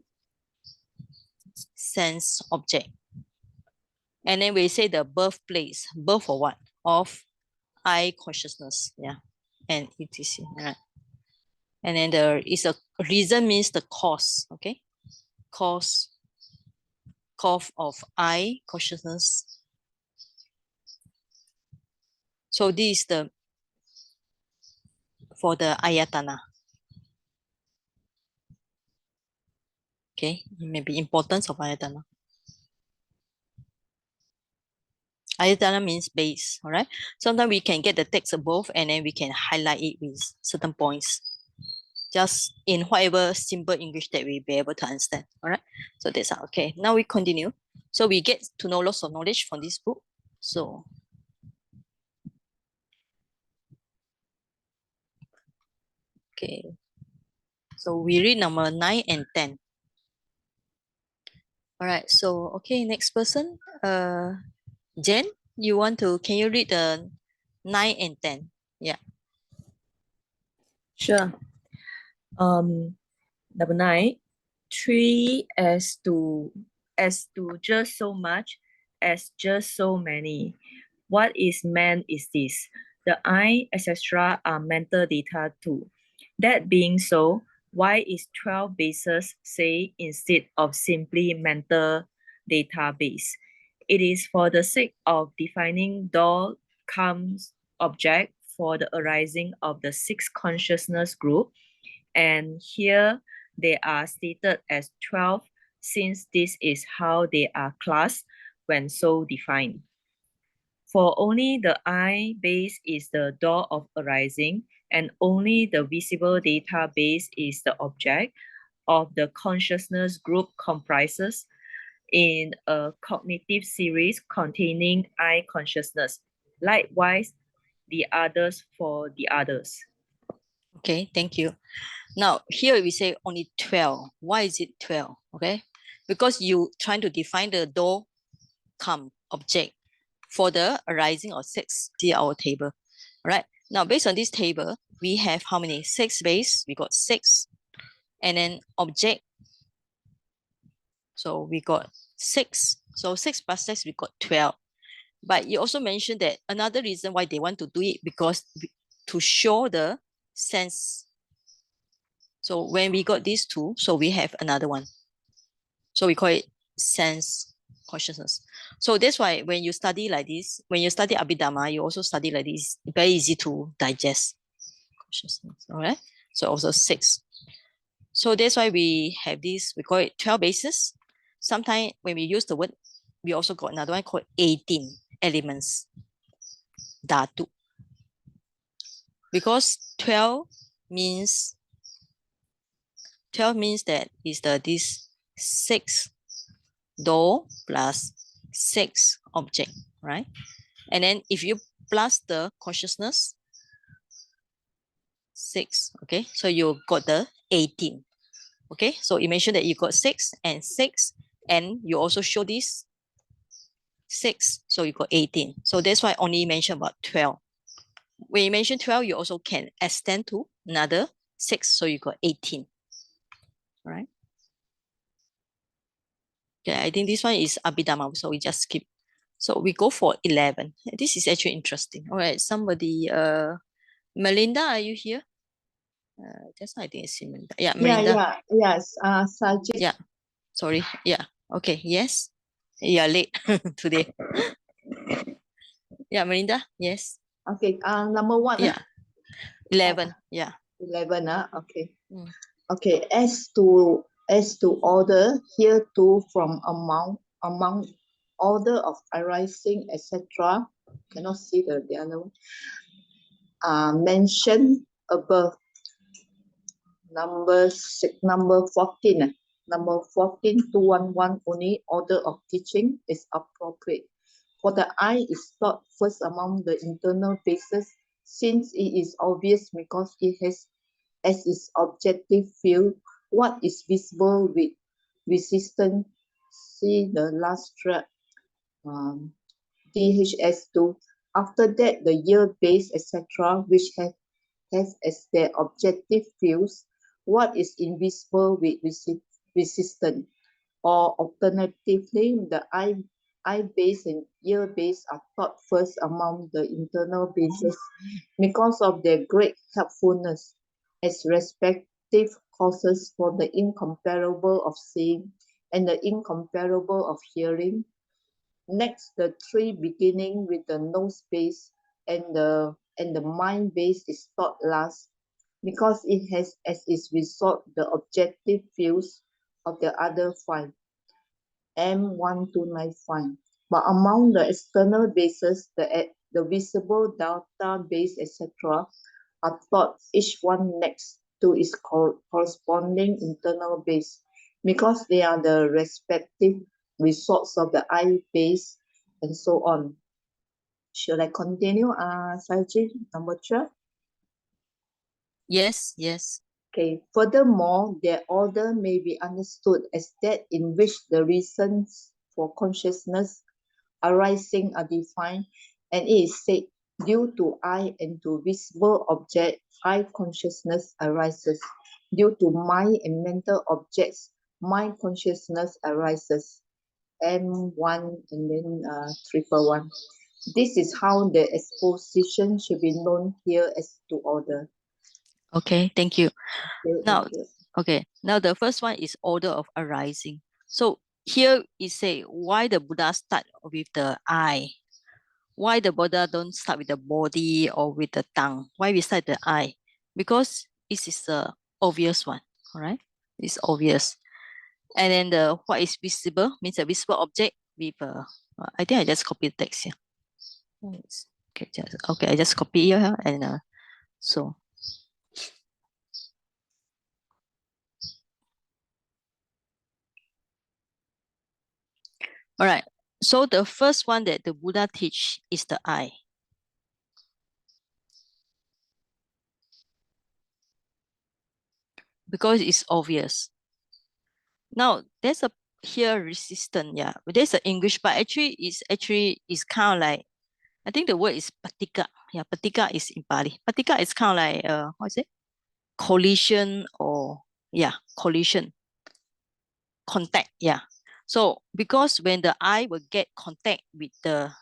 sense object. And then we say the birthplace, birth for what? Of eye consciousness, yeah, and etc. Right? And then there is a reason means the cause, okay? Cause of eye consciousness. So this is the for the ayatana. Okay, maybe importance of ayatana. Ayatana means base, all right? Sometimes we can get the text above and then we can highlight it with certain points. Just in whatever simple English that we be able to understand, all right? So that's okay. Now we continue. So we get to know lots of knowledge from this book. So okay. So we read number 9 and 10. All right. So okay, next person. Jen, can you read the 9 and 10? Yeah. Sure. Number 9, 3 as to just so much, as just so many. What is meant is this: the I, etc. are mental data too. That being so, why is 12 bases say instead of simply mental database? It is for the sake of defining door comes object for the arising of the 6 consciousness group, and here they are stated as 12 since this is how they are classed when so defined. For only the I base is the door of arising, and only the visible database is the object of the consciousness group comprises in a cognitive series containing I consciousness. Likewise, the others for the others. Okay, thank you. Now here we say only 12. Why is it 12? Okay, because you trying to define the door come object for the arising of 6. See our table. All right. Now based on this table, we have how many? 6 base. We got 6, and then object. So we got 6. So 6 plus 6, we got 12. But you also mentioned that another reason why they want to do it because to show the sense. So when we got these 2, so we have another one. So we call it sense consciousness. So that's why when you study like this, when you study Abhidhamma, you also study like this, very easy to digest consciousness. All right. So also 6. So that's why we have this, we call it 12 bases. Sometimes when we use the word, we also got another one called 18 elements. Dhatu. Because 12 means that is this 6 door plus 6 object, right? And then if you plus the consciousness, 6, okay? So you got the 18, okay? So you mentioned that you got 6 and 6, and you also show this 6, so you got 18. So that's why I only mention about 12. When you mention 12, you also can extend to another 6, so you got 18, right? Okay, I think this one is Abhidhamma, so we just skip. So we go for 11. This is actually interesting. All right, somebody, Melinda, are you here? Just I think it's Melinda. Yeah, Melinda. Yes, Sajid. Yeah, sorry. Yeah, okay, yes. you're late today. Yeah, Melinda. Yes. Okay, number one. Yeah. 11. Yeah. 11, okay. Mm. Okay, as to order, here too from among order of arising, etc. Cannot see the other one. Mentioned above. Number 14. Number 14, 211 only order of teaching is appropriate. For the eye is thought first among the internal bases, since it is obvious because it has as its objective field what is visible with resistance. See the last track, DHS2. After that, the ear base, etc., which have as their objective fields what is invisible with resistance. Or alternatively, the eye base and ear base are thought first among the internal bases because of their great helpfulness as respective causes for the incomparable of seeing and the incomparable of hearing. Next, the tree beginning with the nose base and the mind base is thought last because it has as its result the objective fields of the other five. M1295. But among the external bases, the visible delta base, etc., are thought each one next to its corresponding internal base because they are the respective results of the eye base and so on. Should I continue, Saji, number 12? Yes. Yes. Okay. Furthermore, their order may be understood as that in which the reasons for consciousness arising are defined, and it is said, due to eye and to visible object, eye consciousness arises. Due to mind and mental objects, mind consciousness arises. M1 and then 111. This is how the exposition should be known here as to order. Okay. Thank you. Okay, Now, thank you. okay. Now the first one is order of arising. So here it say why the Buddha start with the eye. Why the Buddha don't start with the body or with the tongue? Why we start the eye? Because this is the obvious one. All right. It's obvious. And then the what is visible means a visible object with I think I just copy the text here. Okay, I just copy here and so. All right. So the first one that the Buddha teach is the eye. Because it's obvious. Now there's a here resistant, yeah. But there's an English, but actually is kind of like I think the word is patika. Yeah, patika is in Bali. Patika is kind of like what is it? Collision or yeah, collision. Contact, yeah. So because when the eye will get contact with the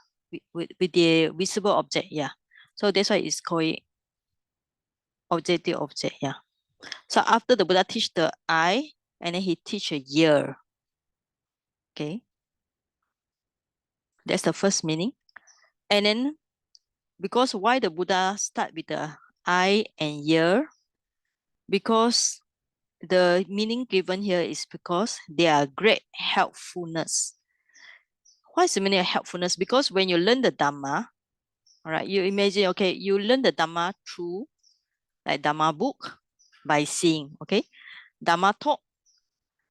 visible object, yeah. So that's why it's called objective object, yeah. So after the Buddha teach the eye, and then he teach a ear. Okay. That's the first meaning. And then because why the Buddha start with the eye and ear? Because the meaning given here is because they are great helpfulness. What is the meaning of helpfulness? Because when you learn the Dhamma, all right, you imagine, okay, you learn the Dhamma through like Dhamma book by seeing, okay? Dhamma talk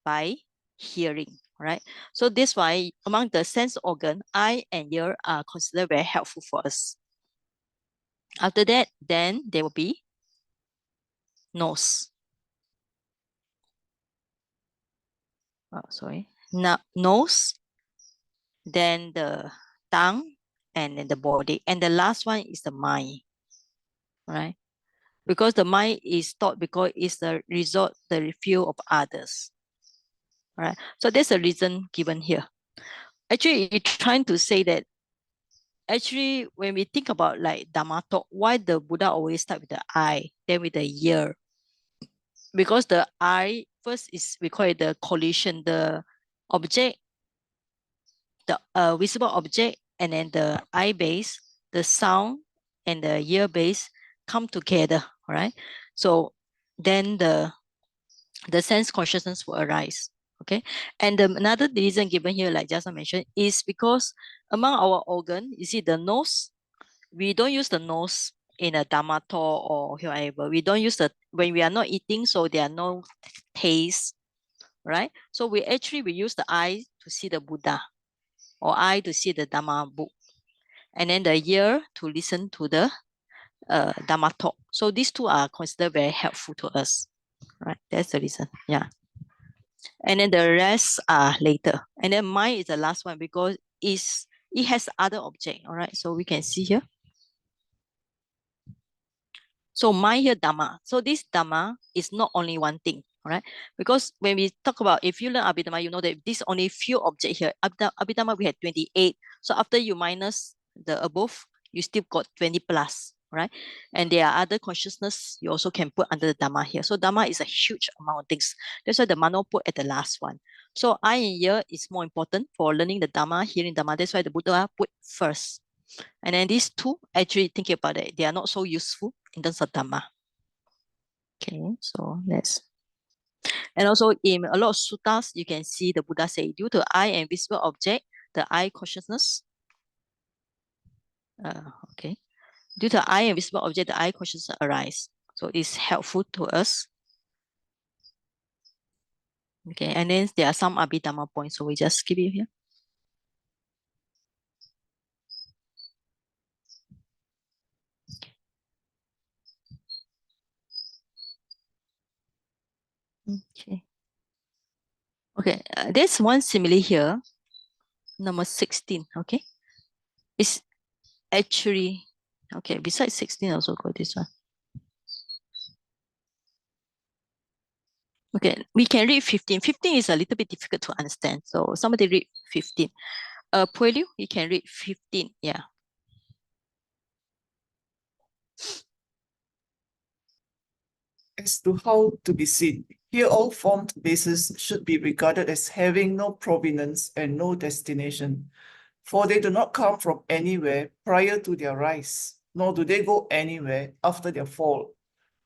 by hearing, right? So this why among the sense organ, eye and ear are considered very helpful for us. After that, then there will be nose. Oh, sorry. Now, nose, then the tongue, and then the body. And the last one is the mind, right? Because the mind is thought because it's the result, the review of others. Right. So there's a reason given here. Actually, you're trying to say that actually when we think about like Dhamma talk, why the Buddha always start with the eye, then with the ear? Because the eye first is we call it the collision, the object the visible object and then the eye base, the sound and the ear base come together, right? So then the sense consciousness will arise. Okay, and another reason given here, like just mentioned, is because among our organ, you see the nose, we don't use the nose in a Dhamma talk or whatever. We don't use the, when we are not eating, so there are no taste, right? So we use the eye to see the Buddha, or eye to see the Dhamma book, and then the ear to listen to the Dhamma talk. So these two are considered very helpful to us, right? That's the reason. Yeah. And then the rest are later. And then mind is the last one because it has other object. All right. So we can see here. So mind here, Dhamma. So this Dhamma is not only one thing. All right. Because when we talk about, if you learn Abhidhamma, you know that this only few object here. Abhidhamma, we had 28. So after you minus the above, you still got 20 plus. Right? And there are other consciousness you also can put under the Dhamma here. So Dhamma is a huge amount of things. That's why the Mano put at the last one. So eye and ear is more important for learning the Dhamma, hearing Dhamma. That's why the Buddha put first. And then these two, actually thinking about it, they are not so useful in terms of Dhamma. Okay, so let's. And also in a lot of suttas, you can see the Buddha say, due to eye and visible object, the eye consciousness. Okay. Due to eye and visible object, the eye consciousness arise. So it's helpful to us. Okay, and then there are some Abhidhamma points, so we just skip it here. Okay. Okay, there's one simile here, number 16, okay? It's actually, okay, besides 16, also got this one. Okay, we can read 15. 15 is a little bit difficult to understand, so somebody read 15. Pueliu, you can read 15, yeah. As to how to be seen, here all formed bases should be regarded as having no provenance and no destination, for they do not come from anywhere prior to their rise, nor do they go anywhere after their fall.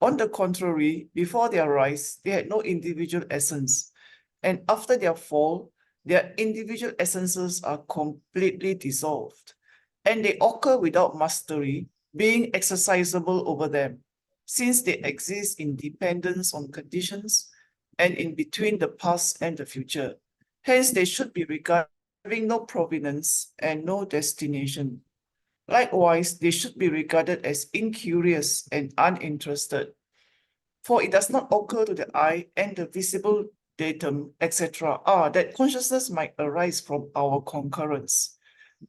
On the contrary, before their rise, they had no individual essence, and after their fall, their individual essences are completely dissolved, and they occur without mastery, being exercisable over them, since they exist in dependence on conditions and in between the past and the future. Hence, they should be regarded having no provenance and no destination. Likewise, they should be regarded as incurious and uninterested, for it does not occur to the eye and the visible datum, etc., that consciousness might arise from our concurrence.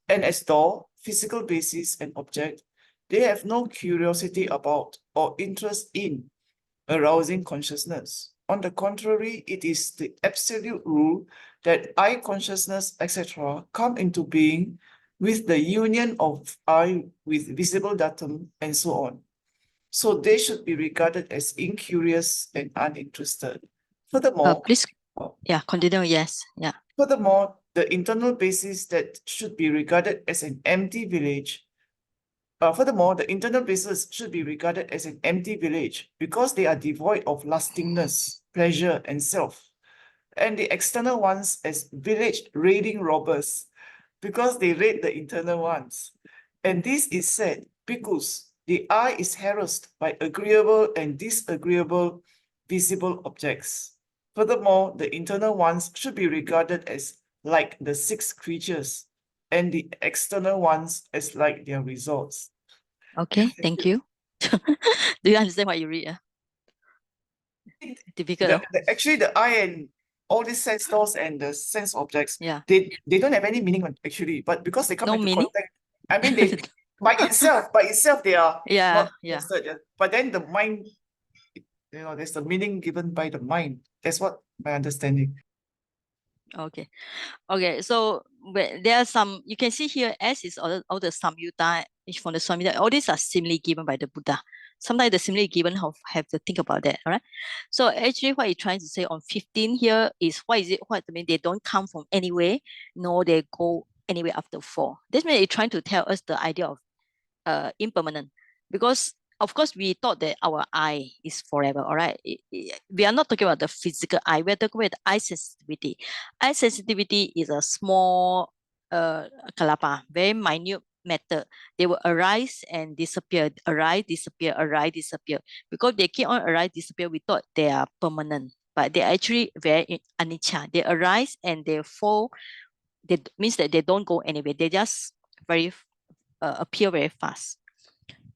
And as though physical basis and object, they have no curiosity about or interest in arousing consciousness. On the contrary, it is the absolute rule that eye consciousness, etc., come into being with the union of eye with visible datum and so on. So they should be regarded as incurious and uninterested. Furthermore, please, yeah, continue. Yes, yeah. Furthermore, the internal basis that should be regarded as an empty village. Furthermore, the internal basis should be regarded as an empty village because they are devoid of lastingness, pleasure, and self, and the external ones as village raiding robbers because they raid the internal ones. And this is said because the eye is harassed by agreeable and disagreeable visible objects. Furthermore, the internal ones should be regarded as like the six creatures, and the external ones as like their results. Okay, thank you. Do you understand what you read? Difficult. Actually, the eye and all these sense doors and the sense objects, yeah, they don't have any meaning actually, but because they come no into meaning? contact, I mean, they by itself they are yeah, not yeah. interested, but then the mind, there's the meaning given by the mind. That's what my understanding. Okay. Okay, so there are some, you can see here, S is all the samyutta, from the samyutta, all these are simile given by the Buddha. Sometimes the simile given have to think about that, all right? So actually what you're trying to say on 15 here is, what is it? What I mean, they don't come from anywhere, nor they go anyway after 4. This means it's trying to tell us the idea of impermanent, because of course we thought that our eye is forever. All right, we are not talking about the physical eye, we're talking about the eye sensitivity. Eye sensitivity is a small kalapa, very minute matter. They will arise and disappear, arise, disappear, arise, disappear. Because they keep on arise, disappear, we thought they are permanent, but they're actually very anicca. They arise and they fall. They means that they don't go anywhere. They just very appear very fast.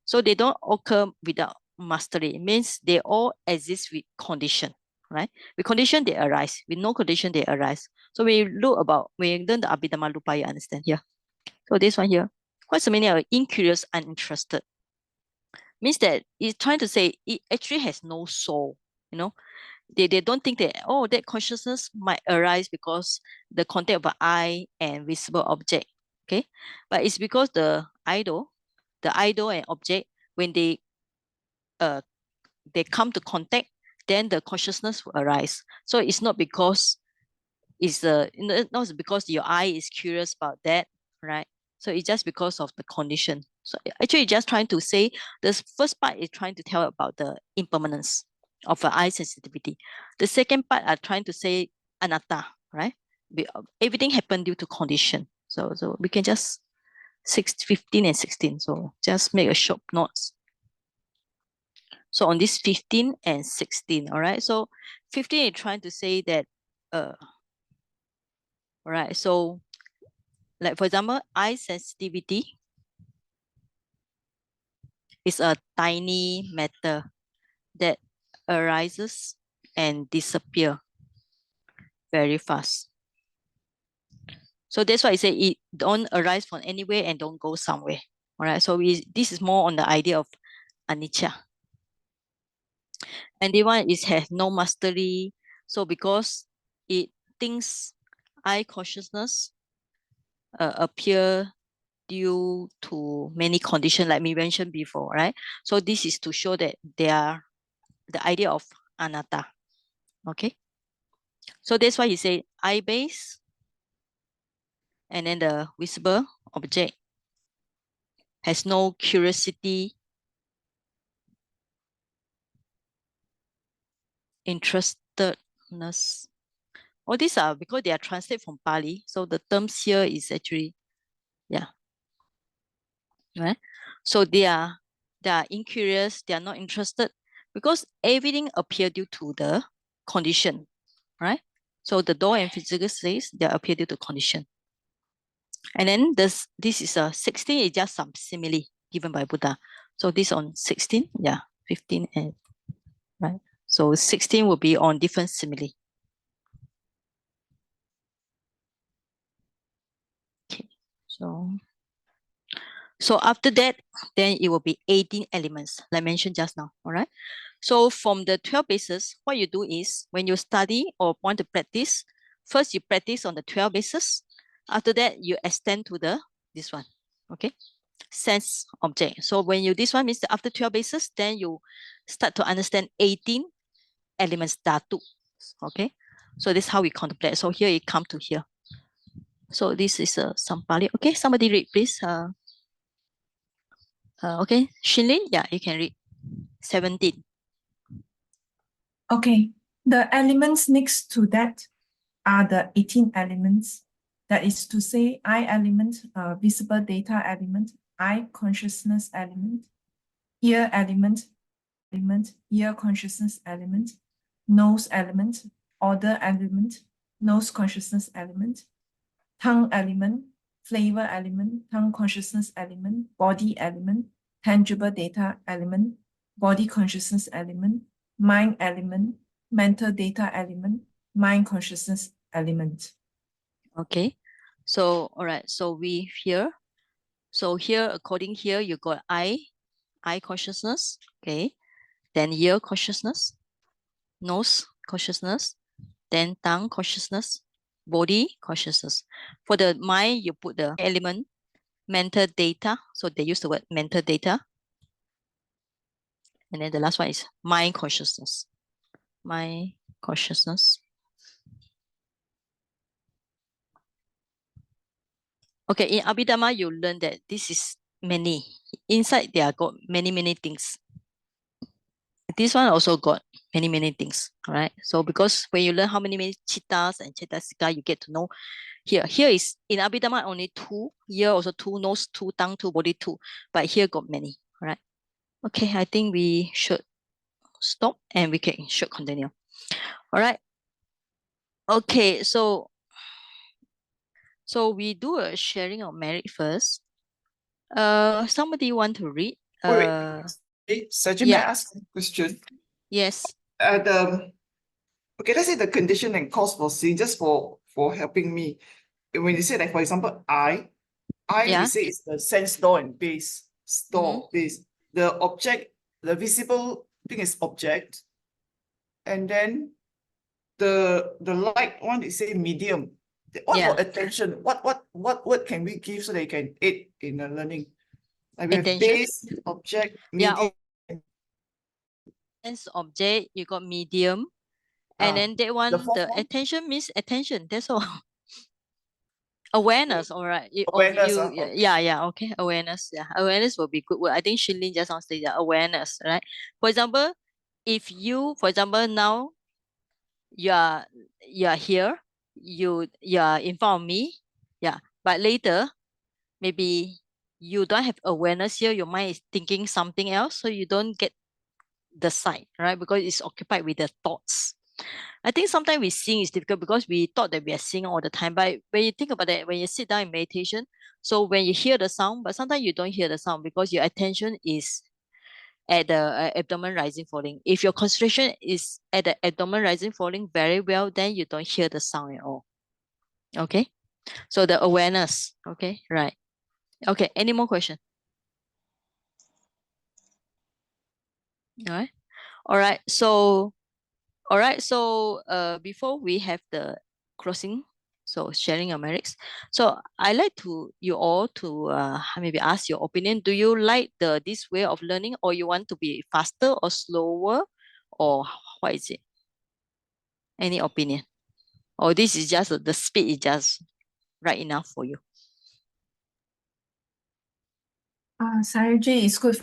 So they don't occur without mastery. It means they all exist with condition, right? With condition, they arise. With no condition, they arise. So when you when you learn the Abhidhamma Lupa, you understand here. So this one here, what's the meaning of incurious, uninterested? Means that it's trying to say it actually has no soul, you know. They don't think that, oh, that consciousness might arise because the contact of an eye and visible object, okay? But it's because the idol and object, when they come to contact, then the consciousness will arise. So it's not because not because your eye is curious about that, right? So it's just because of the condition. So actually just trying to say, the first part is trying to tell about the impermanence of the eye sensitivity. The second part are trying to say anatta, right? Everything happened due to condition. So we can just 15 and 16. So just make a short notes. So on this 15 and 16, all right? So 15 is trying to say that, all right, so like for example, eye sensitivity is a tiny matter that arises and disappear very fast. So that's why I say it don't arise from anywhere and don't go somewhere. All right, so this is more on the idea of anicca. And the one is has no mastery. So because it thinks eye consciousness appear due to many conditions like we mentioned before, right? So this is to show that they are the idea of anatta. Okay. So that's why he said eye base and then the visible object has no curiosity, interestedness. All these are because they are translated from Pali. So the terms here is actually, yeah. Right? So they are incurious, they are not interested because everything appear due to the condition, right? So the door and physical says they appear due to condition. And then this is a 16 is just some simile given by Buddha. So this on 16, yeah, 15 and right. So 16 will be on different simile. Okay, so after that, then it will be 18 elements, like mentioned just now. All right. So from the 12 bases, what you do is when you study or want to practice, first you practice on the 12 bases. After that, you extend to this one. Okay. Sense object. So when you this one means that after 12 bases, then you start to understand 18 elements dhatu. Okay. So this is how we contemplate. So here it come to here. So this is some Pali. Okay, somebody read, please. Okay, Shinlin, yeah, you can read 17. Okay, the elements next to that are the 18 elements. That is to say, eye element, visible data element, eye consciousness element, ear element, ear consciousness element, nose element, odor element, nose consciousness element, tongue element, flavor element, tongue consciousness element, body element, tangible data element, body consciousness element, mind element, mental data element, mind consciousness element. Okay, so all right, so we here. So here, according here, you got eye consciousness. Okay, then ear consciousness, nose consciousness, then tongue consciousness, body consciousness. For the mind, you put the element mental data. So they use the word mental data. And then the last one is mind consciousness. Mind consciousness. Okay, in Abhidhamma, you learn that this is many. Inside, there are got many, many things. This one also got many, many things, all right? So because when you learn how many chittas and chetasika, you get to know here. Here is, in Abhidhamma, only two. Here also two, nose, two, tongue, two, body, two. But here got many, all right? Okay, I think we should stop and we should continue. All right. Okay, so we do a sharing of merit first. Somebody want to read? Wait, Sajid, may I yeah. ask a question? Yes. Okay, let's say the condition and cause for sin, just for helping me. When you say like, for example, we say is the sense door and base, base. The object, the visible thing is object, and then the light one is say medium. What for attention? What word can we give so they can aid in the learning? Like we have Attention. base, object, medium. Sense object, you got medium. And then that one, the attention means attention. That's all. Awareness, all right. Awareness, okay. Yeah, okay. Awareness. Yeah. Awareness will be good word. I think Shinlin just now said that awareness, right? For example, if you, for example, now you are here, you are in front of me. Yeah. But later, maybe you don't have awareness here, your mind is thinking something else, so you don't get the sight, right? Because it's occupied with the thoughts. I think sometimes we seeing is difficult because we thought that we are seeing all the time. But when you think about it, when you sit down in meditation, so when you hear the sound, but sometimes you don't hear the sound because your attention is at the abdomen rising falling. If your concentration is at the abdomen rising falling very well, then you don't hear the sound at all. Okay, so the awareness. Okay, right. Okay, any more question? All right. So before we have the closing, so sharing your merits. So I like you all to maybe ask your opinion. Do you like this way of learning, or you want to be faster or slower, or what is it? Any opinion? Or this is just the speed is just right enough for you? Sayagyi is good.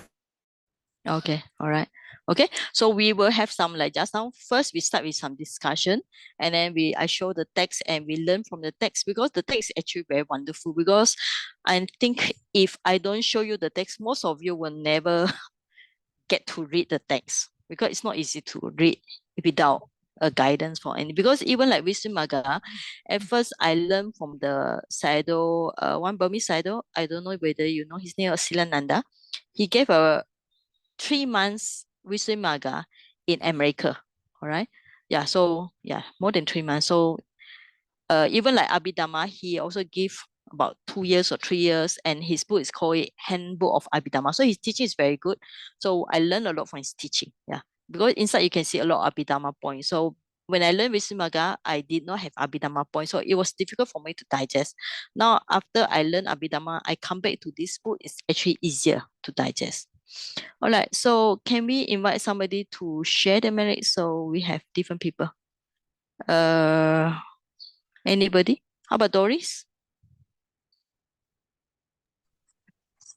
Okay, all right. Okay, so we will have some like just now. First, we start with some discussion, and then I show the text and we learn from the text because the text is actually very wonderful. Because I think if I don't show you the text, most of you will never get to read the text because it's not easy to read without a guidance for any. Because even like Visuddhimagga, at first I learned from the Sayadaw, one Burmese Sayadaw. I don't know whether you know his name, Silananda. He gave a 3 months Visuddhimagga in America. All right. Yeah. So yeah, more than 3 months. So even like Abhidhamma, he also give about 2 years or 3 years, and his book is called Handbook of Abhidhamma. So his teaching is very good. So I learned a lot from his teaching. Yeah. Because inside you can see a lot of Abhidhamma points. So when I learned Visuddhimagga, I did not have Abhidhamma points. So it was difficult for me to digest. Now, after I learned Abhidhamma, I come back to this book. It's actually easier to digest. All right. So can we invite somebody to share the merits so we have different people? Anybody? How about Doris?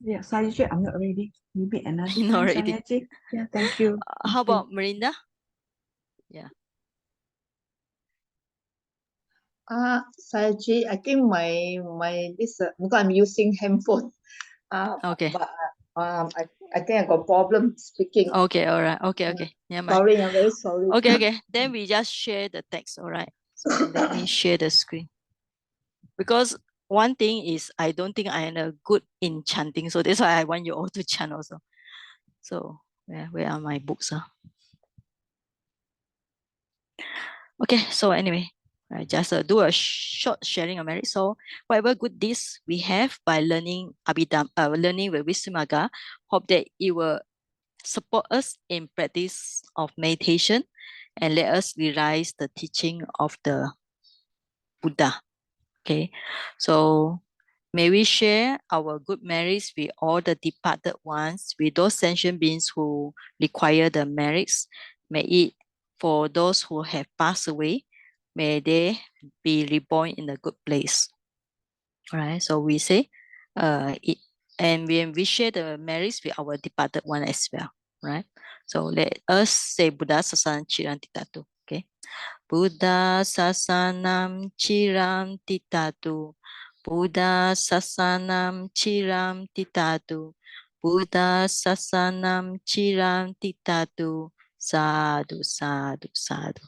Yeah, Sayagyi, I'm not ready. Maybe another Not time, ready. Sayagyi. Yeah, thank you. How about Melinda? Yeah. Sayagyi, I think my this because I'm using handphone. Okay. But I think I got problem speaking. Okay. All right. Okay. Never mind. Sorry, I'm very sorry. Okay. Then we just share the text. All right. So let me share the screen. Because one thing is I don't think I am good in chanting. So that's why I want you all to chant also. So where are my books? Okay, so anyway, I just do a short sharing of merit. So whatever good deeds we have by learning learning with Visuddhimagga, hope that it will support us in practice of meditation and let us realize the teaching of the Buddha. Okay, so may we share our good merits with all the departed ones, with those sentient beings who require the merits. May it, for those who have passed away, may they be reborn in a good place. All right, so we say it, and we share the merits with our departed one as well, right? So let us say Buddha Sasanam Chiram Titatu. Okay. Buddha Sasanam Chiram Titatu. Buddha Sasanam Chiram Titatu. Buddha Sasanam Chiram Titatu. Sadhu, sadhu, sadhu.